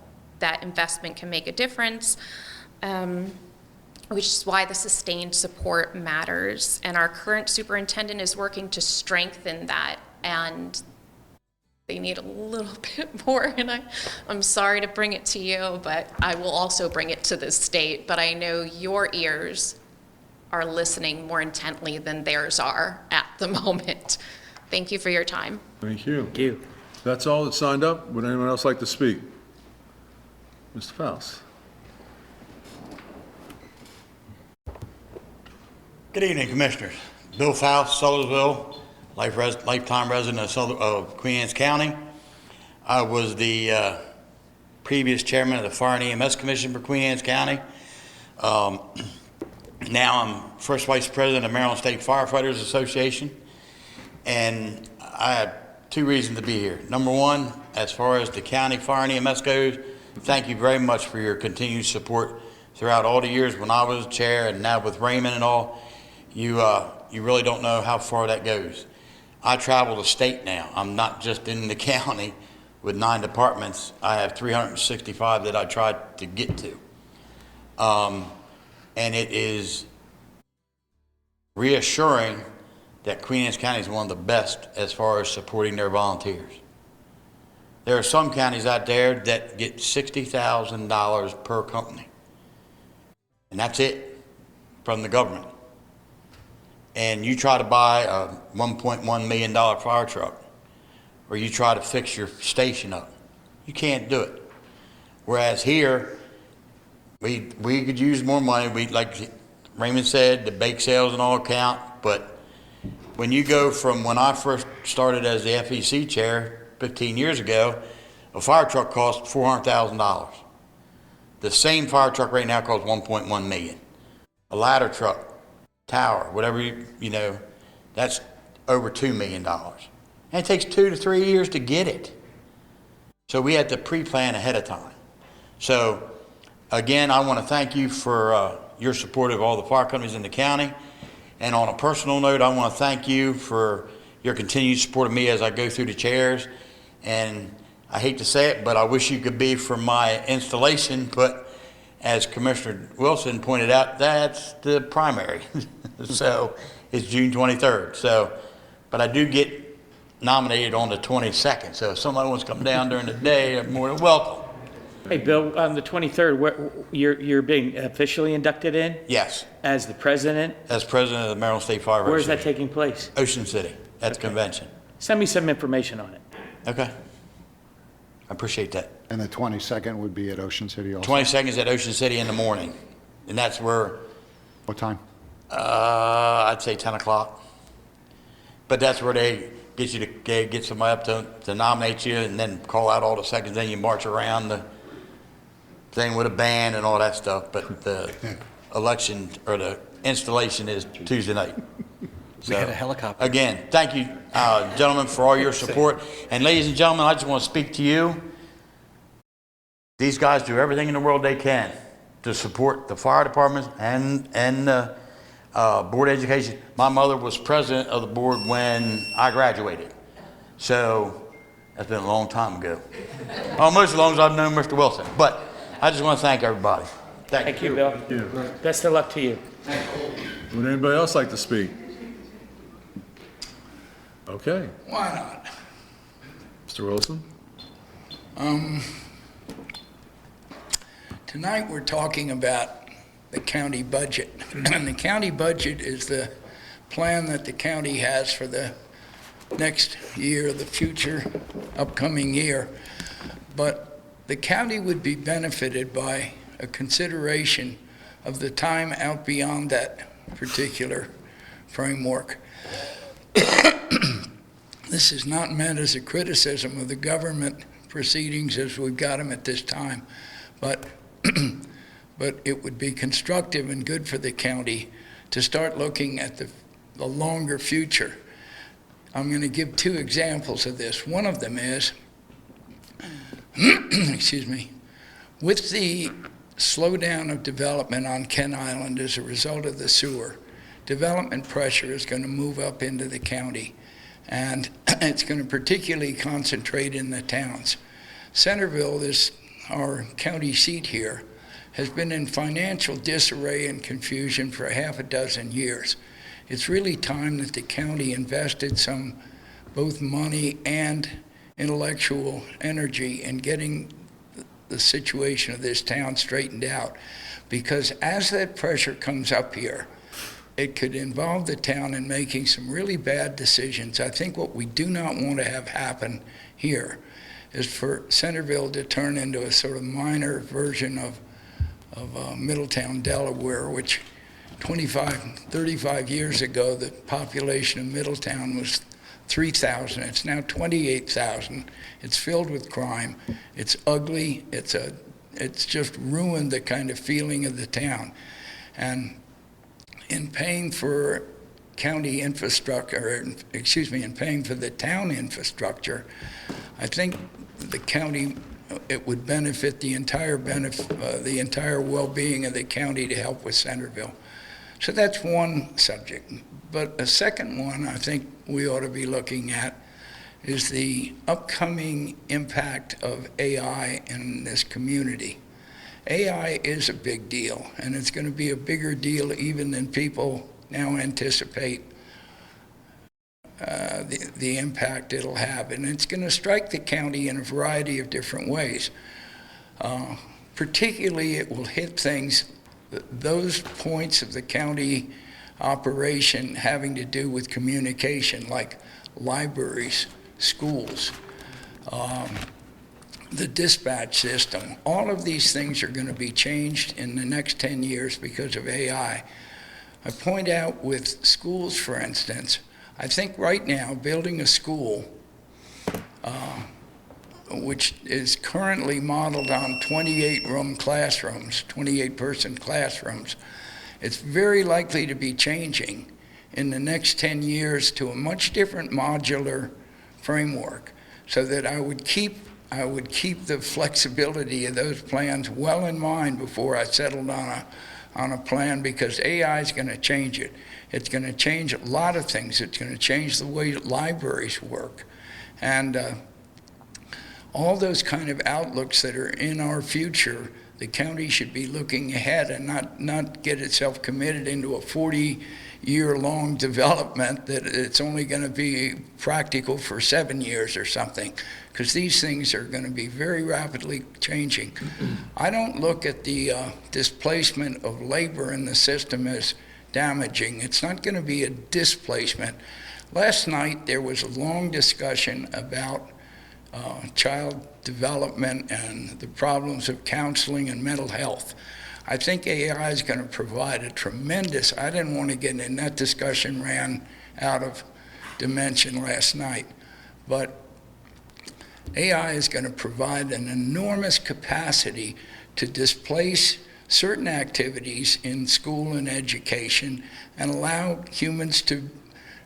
that investment can make a difference, which is why the sustained support matters. And our current superintendent is working to strengthen that, and they need a little bit more. And I'm sorry to bring it to you, but I will also bring it to the state. But I know your ears are listening more intently than theirs are at the moment. Thank you for your time. Thank you. Thank you. That's all that signed up. Would anyone else like to speak? Mr. Faust. Good evening, Commissioners. Bill Faust, Sudlersville, lifetime resident of Queen Anne's County. I was the previous chairman of the Fire and EMS Commission for Queen Anne's County. Now I'm first vice president of Maryland State Firefighters Association, and I have two reasons to be here. Number one, as far as the county fire and EMS goes, thank you very much for your continued support throughout all the years when I was chair, and now with Raymond and all. You really don't know how far that goes. I travel the state now. I'm not just in the county with 9 departments. I have 365 that I try to get to. And it is reassuring that Queen Anne's County is one of the best as far as supporting their volunteers. There are some counties out there that get $60,000 per company, and that's it from the government. And you try to buy a $1.1 million fire truck, or you try to fix your station up, you can't do it. Whereas here, we could use more money. We, like Raymond said, the bake sales and all count, but when you go from when I first started as the FEC chair 15 years ago, a fire truck cost $400,000. The same fire truck right now costs $1.1 million. A ladder truck, tower, whatever you know, that's over $2 million. And it takes 2 to 3 years to get it. So we had to pre-plan ahead of time. So again, I want to thank you for your support of all the fire companies in the county. And on a personal note, I want to thank you for your continued support of me as I go through the chairs. And I hate to say it, but I wish you could be for my installation, but as Commissioner Wilson pointed out, that's the primary. So it's June 23rd. So, but I do get nominated on the 22nd. So if somebody wants to come down during the day, they're more than welcome. Hey, Bill, on the 23rd, you're being officially inducted in Yes, as the president? as president of the Maryland State Fire Where is that Association. taking place? Ocean City, at the convention. Send me some information on it. Okay. I appreciate that. And the 22nd would be at Ocean City also? 22nd is at Ocean City in the morning. And that's where, What time? I'd say 10 o'clock. But that's where they get you to get somebody up to nominate you and then call out all the seconds. Then you march around the thing with a band and all that stuff. But the election or the installation is Tuesday night. We had a helicopter. Again, thank you, gentlemen, for all your support. And ladies and gentlemen, I just want to speak to you. These guys do everything in the world they can to support the fire departments and board of education. My mother was president of the board when I graduated. So that's been a long time ago. Almost as long as I've known Mr. Wilson. But I just want to thank everybody. Thank you, Bill. Best of luck to you. Would anybody else like to speak? Okay, Why not? Mr. Wilson? Tonight we're talking about the county budget. And the county budget is the plan that the county has for the next year, the future upcoming year. But the county would be benefited by a consideration of the time out beyond that particular framework. This is not meant as a criticism of the government proceedings as we've got them at this time, but but it would be constructive and good for the county to start looking at the longer future. I'm going to give two examples of this. One of them is, excuse me, with the slowdown of development on Kent Island as a result of the sewer, development pressure is going to move up into the county, and it's going to particularly concentrate in the towns. Centreville, our county seat here, has been in financial disarray and confusion for half a dozen years. It's really time that the county invested some both money and intellectual energy in getting the situation of this town straightened out, because as that pressure comes up here, it could involve the town in making some really bad decisions. I think what we do not want to have happen here is for Centreville to turn into a sort of minor version of Middletown, Delaware, which 35 years ago, the population of Middletown was 3,000. It's now 28,000. It's filled with crime. It's ugly. It's just ruined the kind of feeling of the town. And in paying for county infrastructure, in paying for the town infrastructure, I think the county, it would benefit the entire well-being of the county to help with Centreville. So that's one subject. But a second one I think we ought to be looking at is the upcoming impact of AI in this community. AI is a big deal, and it's going to be a bigger deal even than people now anticipate the impact it'll have. And it's going to strike the county in a variety of different ways. Particularly, it will hit things, those points of the county operation having to do with communication, like libraries, schools, the dispatch system. All of these things are going to be changed in the next 10 years because of AI. I point out with schools, for instance, I think right now building a school, which is currently modeled on 28-room classrooms, 28-person classrooms, it's very likely to be changing in the next 10 years to a much different modular framework, so that I would keep the flexibility of those plans well in mind before I settled on a plan, because AI is going to change it. It's going to change a lot of things. It's going to change the way libraries work. And all those kind of outlooks that are in our future, the county should be looking ahead and not get itself committed into a 40 year-long development that it's only going to be practical for 7 years or something, because these things are going to be very rapidly changing. I don't look at the displacement of labor in the system as damaging. It's not going to be a displacement. Last night there was a long discussion about child development and the problems of counseling and mental health. I think AI is going to provide a tremendous, I didn't want to get in that discussion, ran out of dimension last night, but AI is going to provide an enormous capacity to displace certain activities in school and education and allow humans to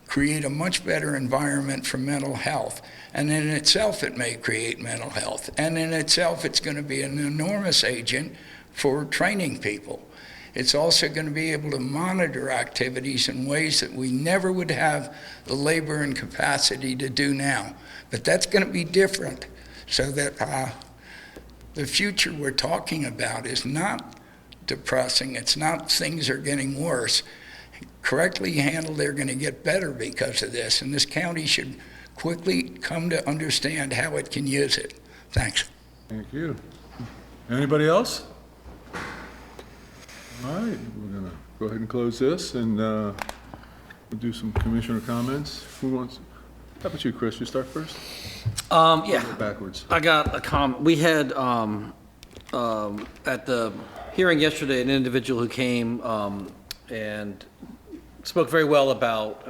create a much better environment for mental health. And in itself, it may create mental health. And in itself, it's going to be an enormous agent for training people. It's also going to be able to monitor activities in ways that we never would have the labor and capacity to do now. But that's going to be different, so that the future we're talking about is not depressing. It's not things are getting worse. Correctly handled, they're going to get better because of this. And this county should quickly come to understand how it can use it. Thanks. Thank you. Anybody else? All right, we're going to go ahead and close this, and we'll do some commissioner comments. Who wants? How about you, Chris? You start first? Yeah. Go backwards. I got a comment. We had, at the hearing yesterday, an individual who came and spoke very well about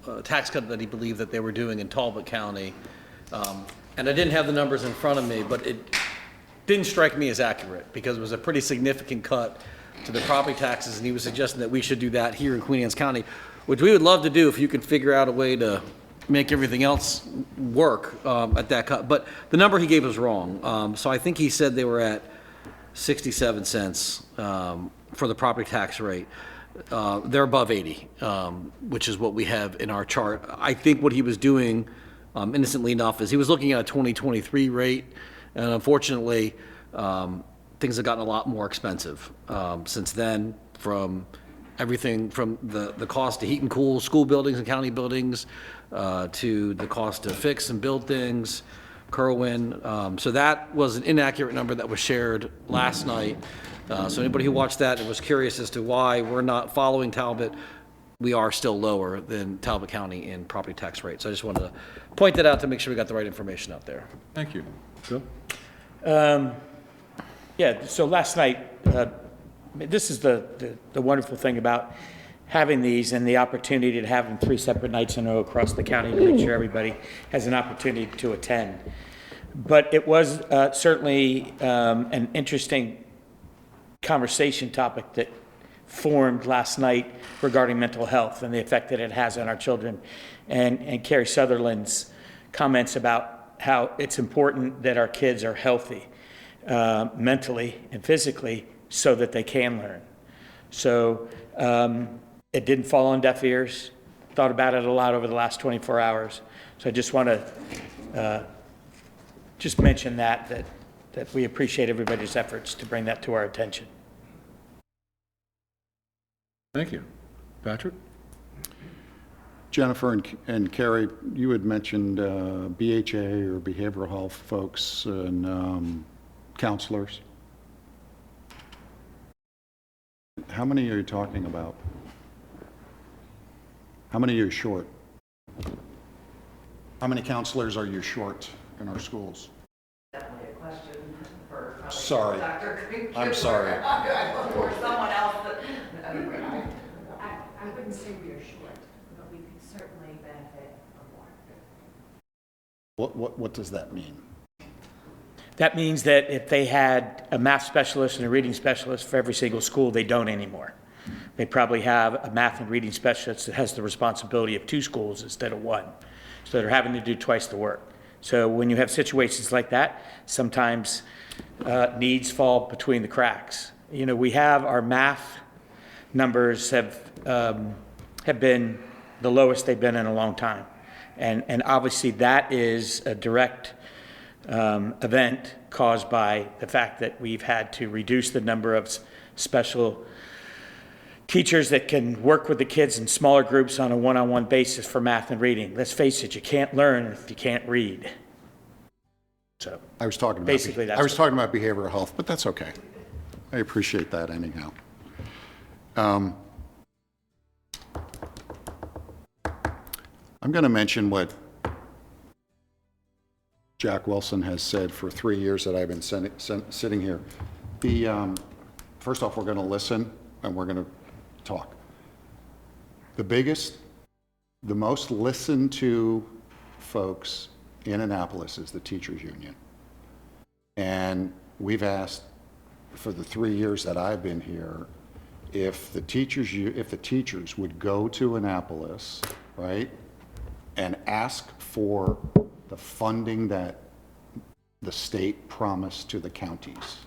a tax cut that he believed that they were doing in Talbot County. And I didn't have the numbers in front of me, but it didn't strike me as accurate because it was a pretty significant cut to the property taxes, and he was suggesting that we should do that here in Queen Anne's County, which we would love to do if you could figure out a way to make everything else work at that cut. But the number he gave was wrong. So I think he said they were at 67 cents for the property tax rate. They're above 80, which is what we have in our chart. I think what he was doing, innocently enough, is he was looking at a 2023 rate, and unfortunately, things have gotten a lot more expensive since then, from everything from the cost to heat and cool school buildings and county buildings to the cost to fix and build things, Kerwin. So that was an inaccurate number that was shared last night. So anybody who watched that and was curious as to why we're not following Talbot, we are still lower than Talbot County in property tax rates. So I just wanted to point that out to make sure we got the right information out there. Thank you. Bill? Yeah, so last night, this is the wonderful thing about having these and the opportunity to have them 3 separate nights in a row across the county to make sure everybody has an opportunity to attend. But it was certainly an interesting conversation topic that formed last night regarding mental health and the effect that it has on our children. And Carrie Sutherland's comments about how it's important that our kids are healthy mentally and physically so that they can learn. So it didn't fall on deaf ears. Thought about it a lot over the last 24 hours. So I just want to just mention that we appreciate everybody's efforts to bring that to our attention. Thank you. Patrick? Jennifer and Carrie, you had mentioned BHA or behavioral health folks and counselors. How many are you talking about? How many are you short? How many counselors are you short in our schools? Definitely a question for Sorry. Dr. I'm sorry. Or someone else that. I wouldn't say we are short, but we could certainly benefit from more. What does that mean? That means that if they had a math specialist and a reading specialist for every single school, they don't anymore. They probably have a math and reading specialist that has the responsibility of 2 schools instead of 1. So they're having to do twice the work. So when you have situations like that, sometimes needs fall between the cracks. You know, we have our math numbers have been the lowest they've been in a long time. And obviously that is a direct event caused by the fact that we've had to reduce the number of special teachers that can work with the kids in smaller groups on a one-on-one basis for math and reading. Let's face it, you can't learn if you can't read. So I was talking about, basically, that's I was talking about behavioral health, but that's okay. I appreciate that anyhow. I'm going to mention what Jack Wilson has said for 3 years that I've been sitting here. First off, we're going to listen and we're going to talk. The most listened to folks in Annapolis is the teachers union. And we've asked for the 3 years that I've been here, if the teachers would go to Annapolis, right, and ask for the funding that the state promised to the counties.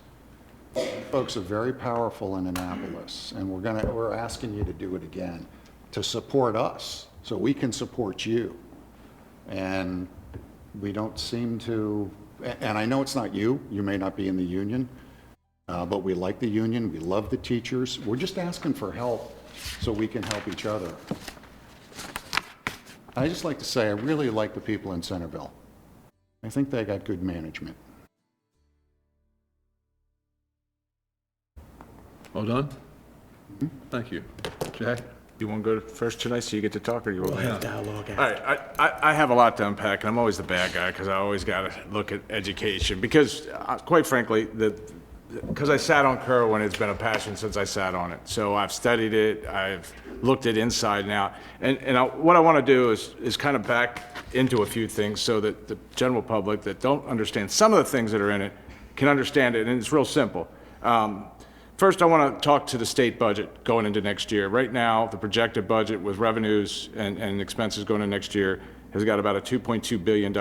Folks are very powerful in Annapolis, and we're asking you to do it again, to support us so we can support you. And we don't seem to, and I know it's not you may not be in the union, but we like the union, we love the teachers. We're just asking for help so we can help each other. I just like to say I really like the people in Centreville. I think they got good management. All done? Thank you. Jack? You want to go first tonight so you get to talk, or you want We'll have dialogue. All right, I have a lot to unpack, and I'm always the bad guy because I always got to look at education. Because, quite frankly, because I sat on Kerwin, it's been a passion since I sat on it. So I've studied it, I've looked at inside and out. And what I want to do is kind of back into a few things so that the general public that don't understand some of the things that are in it can understand it, and it's real simple. First, I want to talk to the state budget going into next year. Right now, the projected budget with revenues and expenses going into next year has got about a $2.2 billion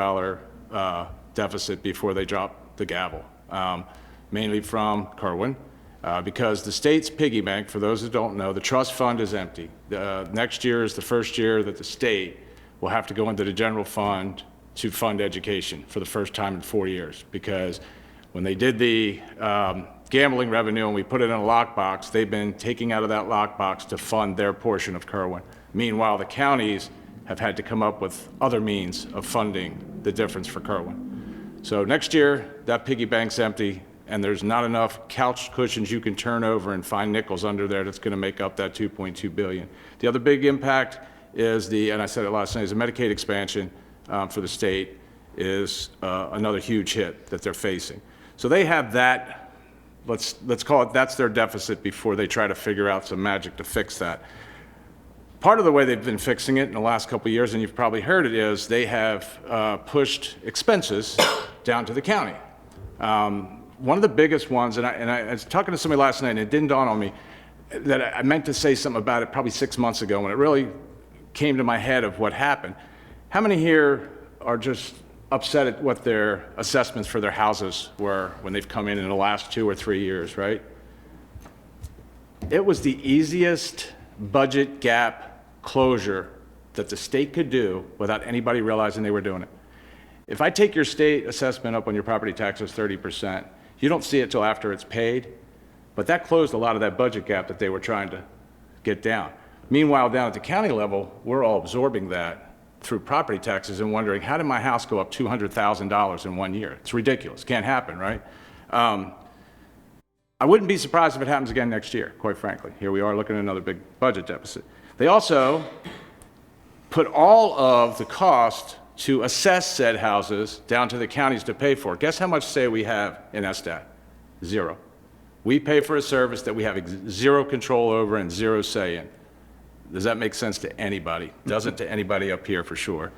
deficit before they drop the gavel, mainly from Kerwin, because the state's piggy bank, for those that don't know, the trust fund is empty. Next year is the first year that the state will have to go into the general fund to fund education for the first time in 4 years, because when they did the gambling revenue and we put it in a lockbox, they've been taking out of that lockbox to fund their portion of Kerwin. Meanwhile, the counties have had to come up with other means of funding the difference for Kerwin. So next year, that piggy bank's empty, and there's not enough couch cushions you can turn over and find nickels under there that's going to make up that $2.2 billion. The other big impact is and I said it last night, is the Medicaid expansion for the state is another huge hit that they're facing. So they have that. Let's call it, that's their deficit before they try to figure out some magic to fix that. Part of the way they've been fixing it in the last couple of years, and you've probably heard it, is they have pushed expenses down to the county. One of the biggest ones, and I was talking to somebody last night, and it didn't dawn on me, that I meant to say something about it probably 6 months ago when it really came to my head of what happened. How many here are just upset at what their assessments for their houses were when they've come in the last 2 or 3 years, right? It was the easiest budget gap closure that the state could do without anybody realizing they were doing it. If I take your state assessment up on your property taxes 30%, you don't see it till after it's paid, but that closed a lot of that budget gap that they were trying to get down. Meanwhile, down at the county level, we're all absorbing that through property taxes and wondering, how did my house go up $200,000 in 1 year? It's ridiculous. Can't happen, right? I wouldn't be surprised if it happens again next year, quite frankly. Here we are looking at another big budget deficit. They also put all of the cost to assess said houses down to the counties to pay for. Guess how much say we have in SDAT? Zero. We pay for a service that we have zero control over and zero say in. Does that make sense to anybody? Doesn't to anybody up here for sure.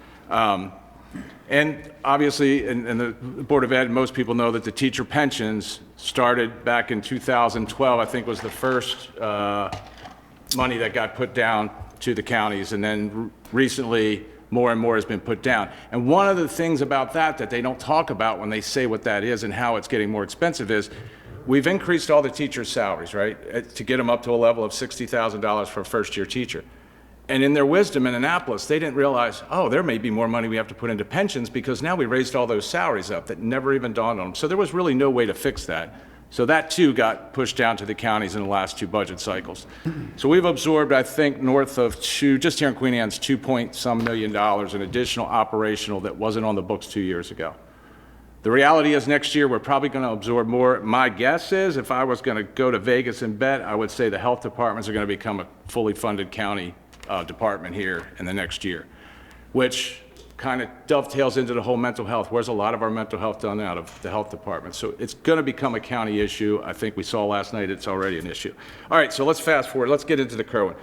And obviously, in the Board of Ed, most people know that the teacher pensions started back in 2012, I think was the first money that got put down to the counties, and then recently more and more has been put down. And one of the things about that they don't talk about when they say what that is and how it's getting more expensive is we've increased all the teachers' salaries, right, to get them up to a level of $60,000 for a first-year teacher. And in their wisdom in Annapolis, they didn't realize, oh, there may be more money we have to put into pensions because now we raised all those salaries up. That never even dawned on them. So there was really no way to fix that. So that too got pushed down to the counties in the last 2 budget cycles. So we've absorbed, I think, north of just here in Queen Anne's, $2.some million in additional operational that wasn't on the books 2 years ago. The reality is next year we're probably going to absorb more. My guess is if I was going to go to Vegas and bet, I would say the health departments are going to become a fully funded county department here in the next year, which kind of dovetails into the whole mental health. Where's a lot of our mental health done out of the health department? So it's going to become a county issue. I think we saw last night it's already an issue. All right, so let's fast forward. Let's get into the Kerwin.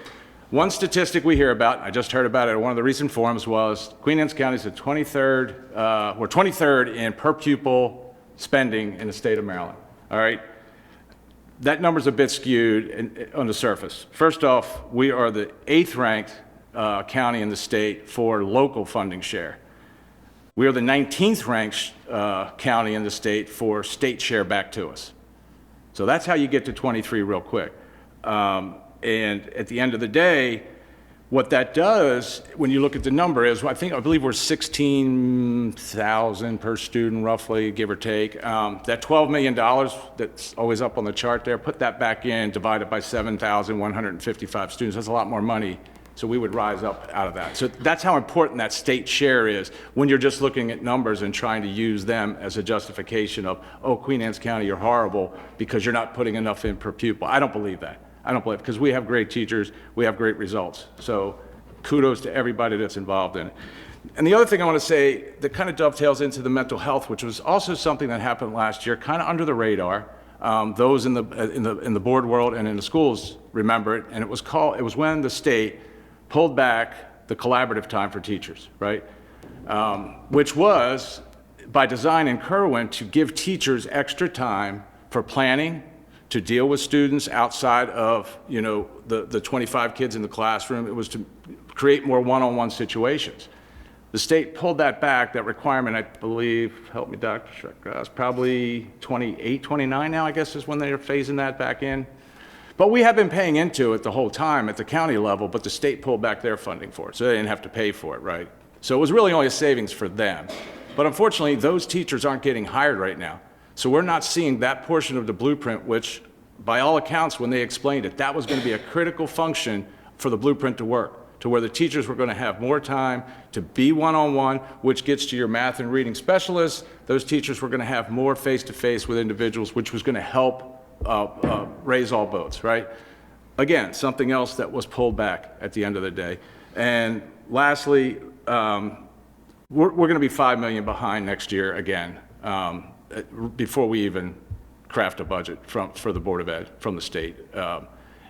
One statistic we hear about, I just heard about it at one of the recent forums, was Queen Anne's County is the 23rd, we're 23rd in per pupil spending in the state of Maryland. All right? That number's a bit skewed on the surface. First off, we are the 8th ranked county in the state for local funding share. We are the 19th ranked county in the state for state share back to us. So that's how you get to 23 real quick. And at the end of the day, what that does, when you look at the number, is I believe we're 16,000 per student, roughly, give or take. That $12 million that's always up on the chart there, put that back in, divide it by 7,155 students. That's a lot more money. So we would rise up out of that. So that's how important that state share is when you're just looking at numbers and trying to use them as a justification of, oh, Queen Anne's County, you're horrible because you're not putting enough in per pupil. I don't believe that. I don't believe it, because we have great teachers, we have great results. So kudos to everybody that's involved in it. And the other thing I want to say that kind of dovetails into the mental health, which was also something that happened last year, kind of under the radar. Those in the board world and in the schools remember it, and it was when the state pulled back the collaborative time for teachers, right? Which was by design in Kerwin to give teachers extra time for planning, to deal with students outside of, the 25 kids in the classroom. It was to create more one-on-one situations. The state pulled that back, that requirement, I believe, help me, Dr. Schreck, probably 28, 29 now, I guess, is when they're phasing that back in. But we have been paying into it the whole time at the county level, but the state pulled back their funding for it, so they didn't have to pay for it, right? So it was really only a savings for them. But unfortunately, those teachers aren't getting hired right now. So we're not seeing that portion of the blueprint, which by all accounts, when they explained it, that was going to be a critical function for the blueprint to work, to where the teachers were going to have more time to be one-on-one, which gets to your math and reading specialists. Those teachers were going to have more face-to-face with individuals, which was going to help raise all boats, right? Again, something else that was pulled back at the end of the day. And lastly, we're going to be $5 million behind next year again, before we even craft a budget for the Board of Ed from the state.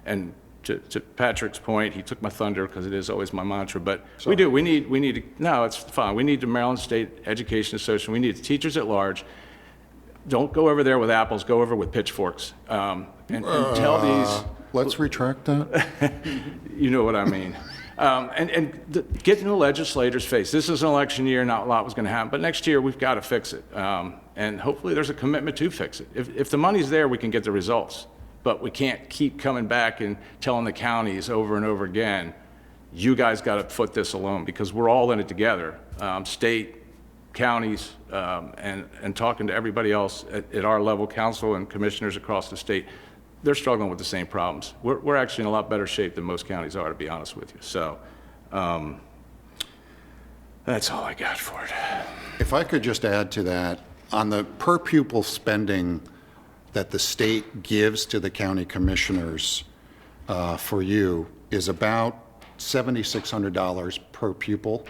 And to Patrick's point, he took my thunder because it is always my mantra, but we need, no, it's fine. We need the Maryland State Education Association. We need the teachers at large. Don't go over there with apples, go over with pitchforks. And tell these. Let's retract that. You know what I mean. Get in the legislators' face. This is an election year, not a lot was going to happen, but next year we've got to fix it. And hopefully there's a commitment to fix it. If the money's there, we can get the results. But we can't keep coming back and telling the counties over and over again, you guys got to foot this alone, because we're all in it together. State, counties, and talking to everybody else at our level, council and commissioners across the state. They're struggling with the same problems. We're actually in a lot better shape than most counties are, to be honest with you. So that's all I got for it. If I could just add to that, on the per pupil spending that the state gives to the county commissioners for you is about $7,600 per pupil.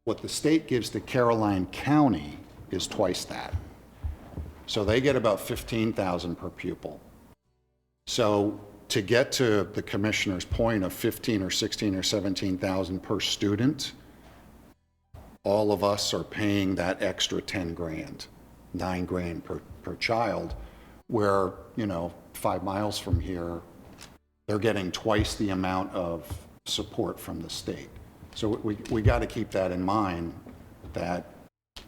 What the state gives to Caroline County is twice that. So they get about $15,000 per pupil. So to get to the commissioner's point of 15 or 16 or 17,000 per student, all of us are paying that extra 10 grand, 9 grand per child, where, 5 miles from here, they're getting twice the amount of support from the state. So we got to keep that in mind, that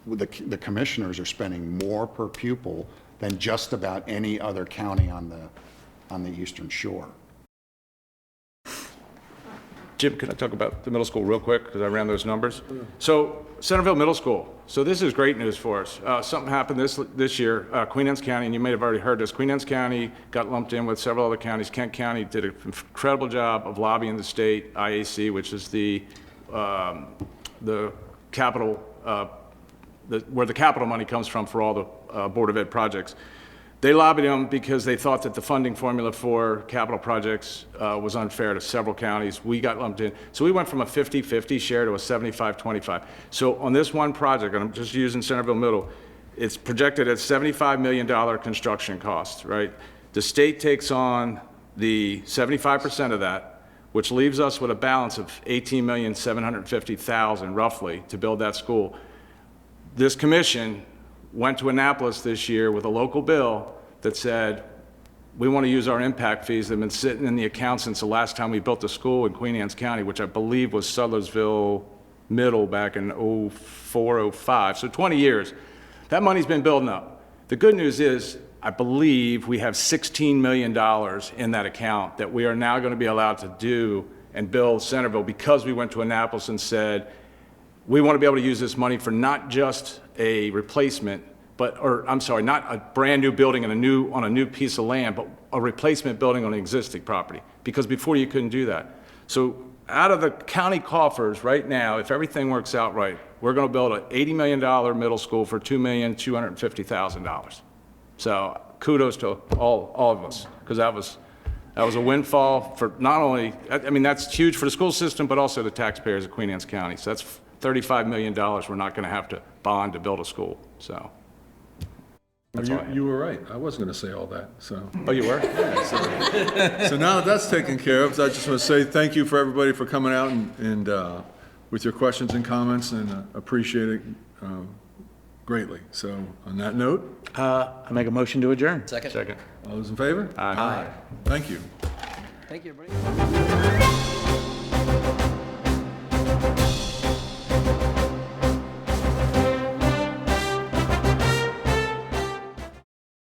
the commissioners are spending more per pupil than just about any other county on the Eastern Shore. Jim, can I talk about the middle school real quick, because I ran those numbers? So Centreville Middle School. So this is great news for us. Something happened this year. Queen Anne's County, and you may have already heard this, Queen Anne's County got lumped in with several other counties. Kent County did an incredible job of lobbying the state IAC, which is the capital, where the capital money comes from for all the Board of Ed projects. They lobbied them because they thought that the funding formula for capital projects was unfair to several counties. We got lumped in. So we went from a 50-50 share to a 75-25. So on this one project, and I'm just using Centreville Middle, it's projected at $75 million construction costs, right? The state takes on the 75% of that, which leaves us with a balance of $18,750,000 roughly to build that school. This commission went to Annapolis this year with a local bill that said, we want to use our impact fees that have been sitting in the account since the last time we built a school in Queen Anne's County, which I believe was Sudlersville Middle back in 04, 05, so 20 years. That money's been building up. The good news is, I believe we have $16 million in that account that we are now going to be allowed to do and build Centreville because we went to Annapolis and said, we want to be able to use this money for not just a replacement, not a brand new building on a new piece of land, but a replacement building on an existing property. Because before you couldn't do that. So out of the county coffers right now, if everything works out right, we're going to build an $80 million middle school for $2,250,000. So kudos to all of us, because that was a windfall for not only, I mean, that's huge for the school system, but also the taxpayers of Queen Anne's County. So that's $35 million we're not going to have to bond to build a school. So that's all I have. You were right. I was going to say all that. So. Oh, you were? Yeah, so now that that's taken care of, I just want to say thank you for everybody for coming out and with your questions and comments, and appreciate it greatly. So on that note, I make a motion to adjourn. Second. all those in favor? Aye. Thank you. Thank you, everybody.